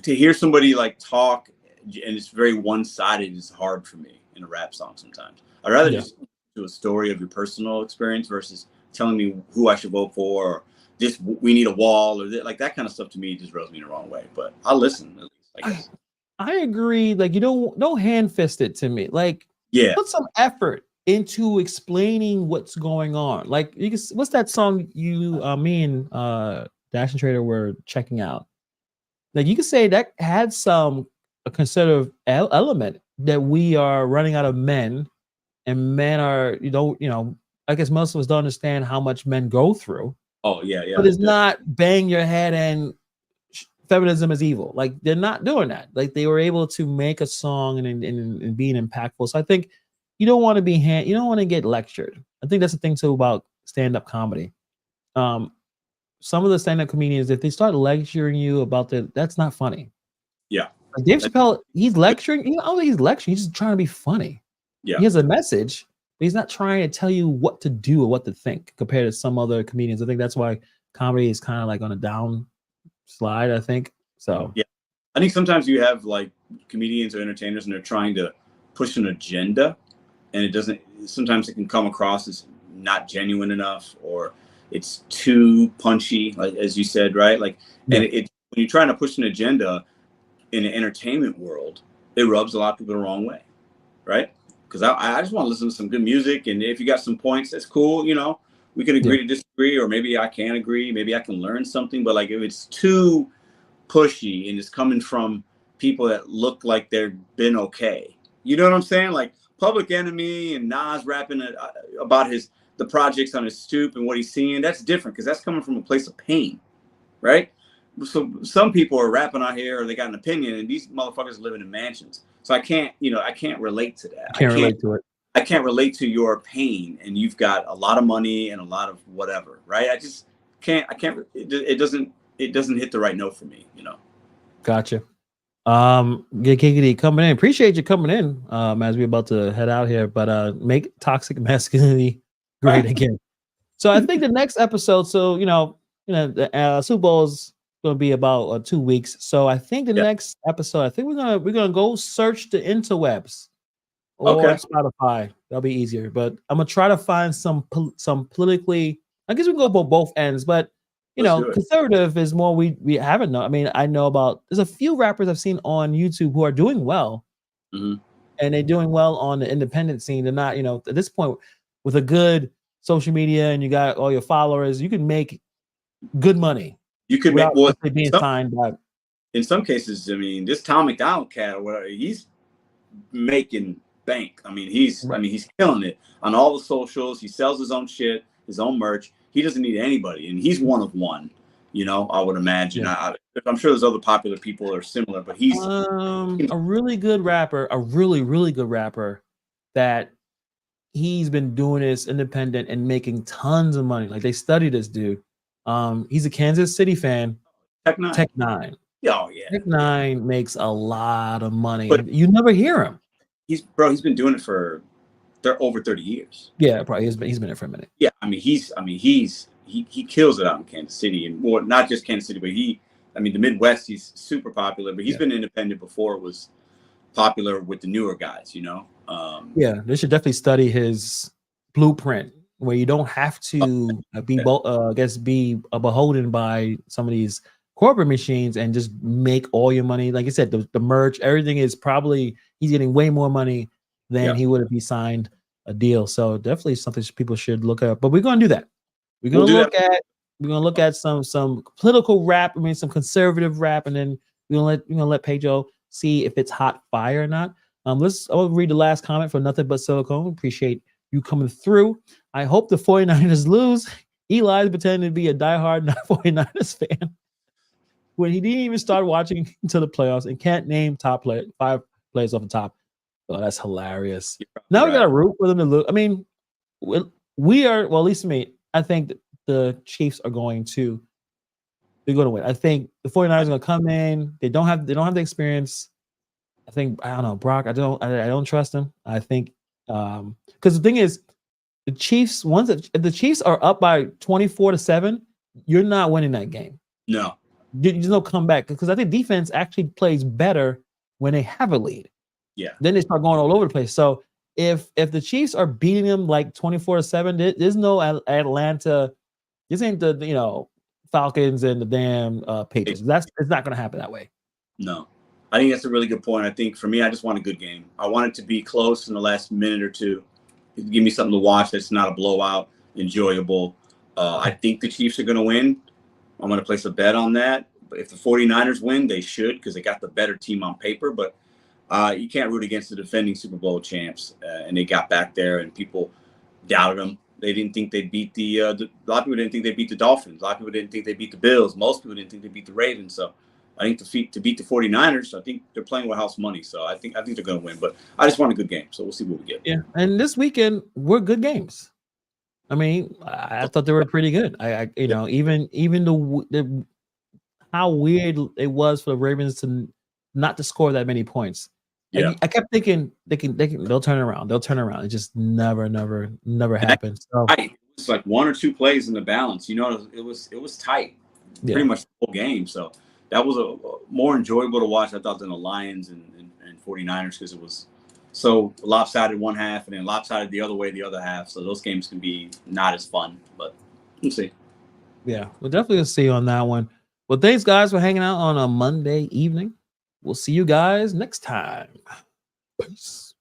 [SPEAKER 2] to hear somebody like talk, and it's very one-sided. Is hard for me in a rap song sometimes. I'd rather just do a story of your personal experience versus telling me who I should vote for, or just we need a wall, or like that kind of stuff. To me, just rubs me the wrong way. But I'll listen at least, I guess.
[SPEAKER 1] I agree. Like don't hand fist it to me. Like put some effort into explaining what's going on. Like you can, what's that song me and Dash and Trader were checking out? Like you could say that had a conservative element, that we are running out of men, and men are I guess most of us don't understand how much men go through.
[SPEAKER 2] Oh yeah.
[SPEAKER 1] But it's not bang your head and feminism is evil. Like they're not doing that. Like they were able to make a song and being impactful. So I think you don't want to you don't want to get lectured. I think that's the thing too about stand-up comedy. Some of the stand-up comedians, if they start lecturing you about that's not funny.
[SPEAKER 2] Yeah.
[SPEAKER 1] Like Dave Chappelle, he's lecturing. I don't think he's lecturing. He's just trying to be funny.
[SPEAKER 2] Yeah.
[SPEAKER 1] He has a message, but he's not trying to tell you what to do or what to think compared to some other comedians. I think that's why comedy is kind of like on a down slide, I think. So
[SPEAKER 2] yeah. I think sometimes you have like comedians or entertainers and they're trying to push an agenda, and sometimes it can come across as not genuine enough, or it's too punchy, like as you said, right? Like, and when you're trying to push an agenda in the entertainment world, it rubs a lot of people the wrong way, right? Because I just want to listen to some good music, and if you got some points, that's cool. We can agree to disagree, or maybe I can agree, maybe I can learn something. But like if it's too pushy and it's coming from people that look like they've been okay, you know what I'm saying? Like Public Enemy and Nas rapping about the projects on his stoop and what he's seeing, that's different because that's coming from a place of pain, right? So some people are rapping out here, or they got an opinion, and these motherfuckers living in mansions. So I can't relate to that. I can't relate to it. I can't relate to your pain, and you've got a lot of money and a lot of whatever, right? I just can't. It doesn't hit the right note for me,
[SPEAKER 1] Gotcha. Get Kickity coming in. Appreciate you coming in. As we're about to head out here, but make toxic masculinity great again. So I think the next episode. So the Super Bowl's going to be about 2 weeks. So I think the next episode, I think we're gonna go search the interwebs or Spotify. That'll be easier. But I'm gonna try to find some politically. I guess we can go both ends, but conservative is more we haven't known. I mean, I know there's a few rappers I've seen on YouTube who are doing well, and they're doing well on the independent scene. They're not, at this point with a good social media and you got all your followers, you can make good money.
[SPEAKER 2] You could make
[SPEAKER 1] being signed by.
[SPEAKER 2] In some cases, I mean, this Tom McDonald cat or whatever, he's making bank. I mean, he's killing it on all the socials. He sells his own shit, his own merch. He doesn't need anybody, and he's one of one. I would imagine. Yeah. I'm sure there's other popular people that are similar, but he's
[SPEAKER 1] a really good rapper, a really, really good rapper that he's been doing this independent and making tons of money. Like they study this dude. He's a Kansas City fan.
[SPEAKER 2] Tech Nine.
[SPEAKER 1] Oh yeah. Tech Nine makes a lot of money, but you never hear him.
[SPEAKER 2] He's been doing it for over 30 years.
[SPEAKER 1] Yeah, probably he's been there for a minute.
[SPEAKER 2] Yeah, I mean he kills it out in Kansas City, and not just Kansas City, but the Midwest, he's super popular, but he's been independent before it was popular with the newer guys,
[SPEAKER 1] they should definitely study his blueprint where you don't have to be beholden by some of these corporate machines and just make all your money. Like I said, the merch, everything is probably he's getting way more money then he would have signed a deal. So definitely something people should look at. But we're going to do that. We're going to look at some political rap. I mean, some conservative rap, and then we're gonna let Pedro see if it's hot fire or not. I'll read the last comment from Nothing But Silicone. Appreciate you coming through. I hope the 49ers lose. Eli's pretending to be a diehard 49ers fan when he didn't even start watching until the playoffs and can't name 5 players off the top. Oh, that's hilarious. Now we got to root for them to lose. I mean, we are, well, at least me, I think the Chiefs are going to win. I think the 49ers are going to come in. They don't have the experience. I think, I don't know, Brock, I don't trust him. I think because the thing is, the Chiefs, if the Chiefs are up by 24-7, you're not winning that game.
[SPEAKER 2] No.
[SPEAKER 1] There's no comeback, because I think defense actually plays better when they have a lead.
[SPEAKER 2] Yeah.
[SPEAKER 1] Then they start going all over the place. So if the Chiefs are beating them like 24-7, there's no Atlanta. This ain't the Falcons and the damn Patriots. It's not going to happen that way.
[SPEAKER 2] No. I think that's a really good point. I think for me, I just want a good game. I want it to be close in the last minute or two. Give me something to watch that's not a blowout, enjoyable. I think the Chiefs are going to win. I'm going to place a bet on that. But if the 49ers win, they should, because they got the better team on paper. But you can't root against the defending Super Bowl champs. And they got back there, and people doubted them. They didn't think they'd beat a lot of people didn't think they'd beat the Dolphins. A lot of people didn't think they'd beat the Bills. Most people didn't think they'd beat the Ravens. So I think to beat the 49ers, I think they're playing with house money. So I think they're going to win. But I just want a good game. So we'll see what we get.
[SPEAKER 1] Yeah, and this weekend were good games. I mean, I thought they were pretty good. Even the how weird it was for the Ravens not to score that many points. Yeah. I kept thinking they'll turn around. It just never happened. So
[SPEAKER 2] it's like 1 or 2 plays in the balance. It was tight, pretty much the whole game. So that was a more enjoyable to watch, I thought, than the Lions and 49ers, because it was so lopsided one half and then lopsided the other way the other half. So those games can be not as fun, but we'll see.
[SPEAKER 1] Yeah, we'll definitely see on that one. Well, thanks, guys, for hanging out on a Monday evening. We'll see you guys next time. Peace.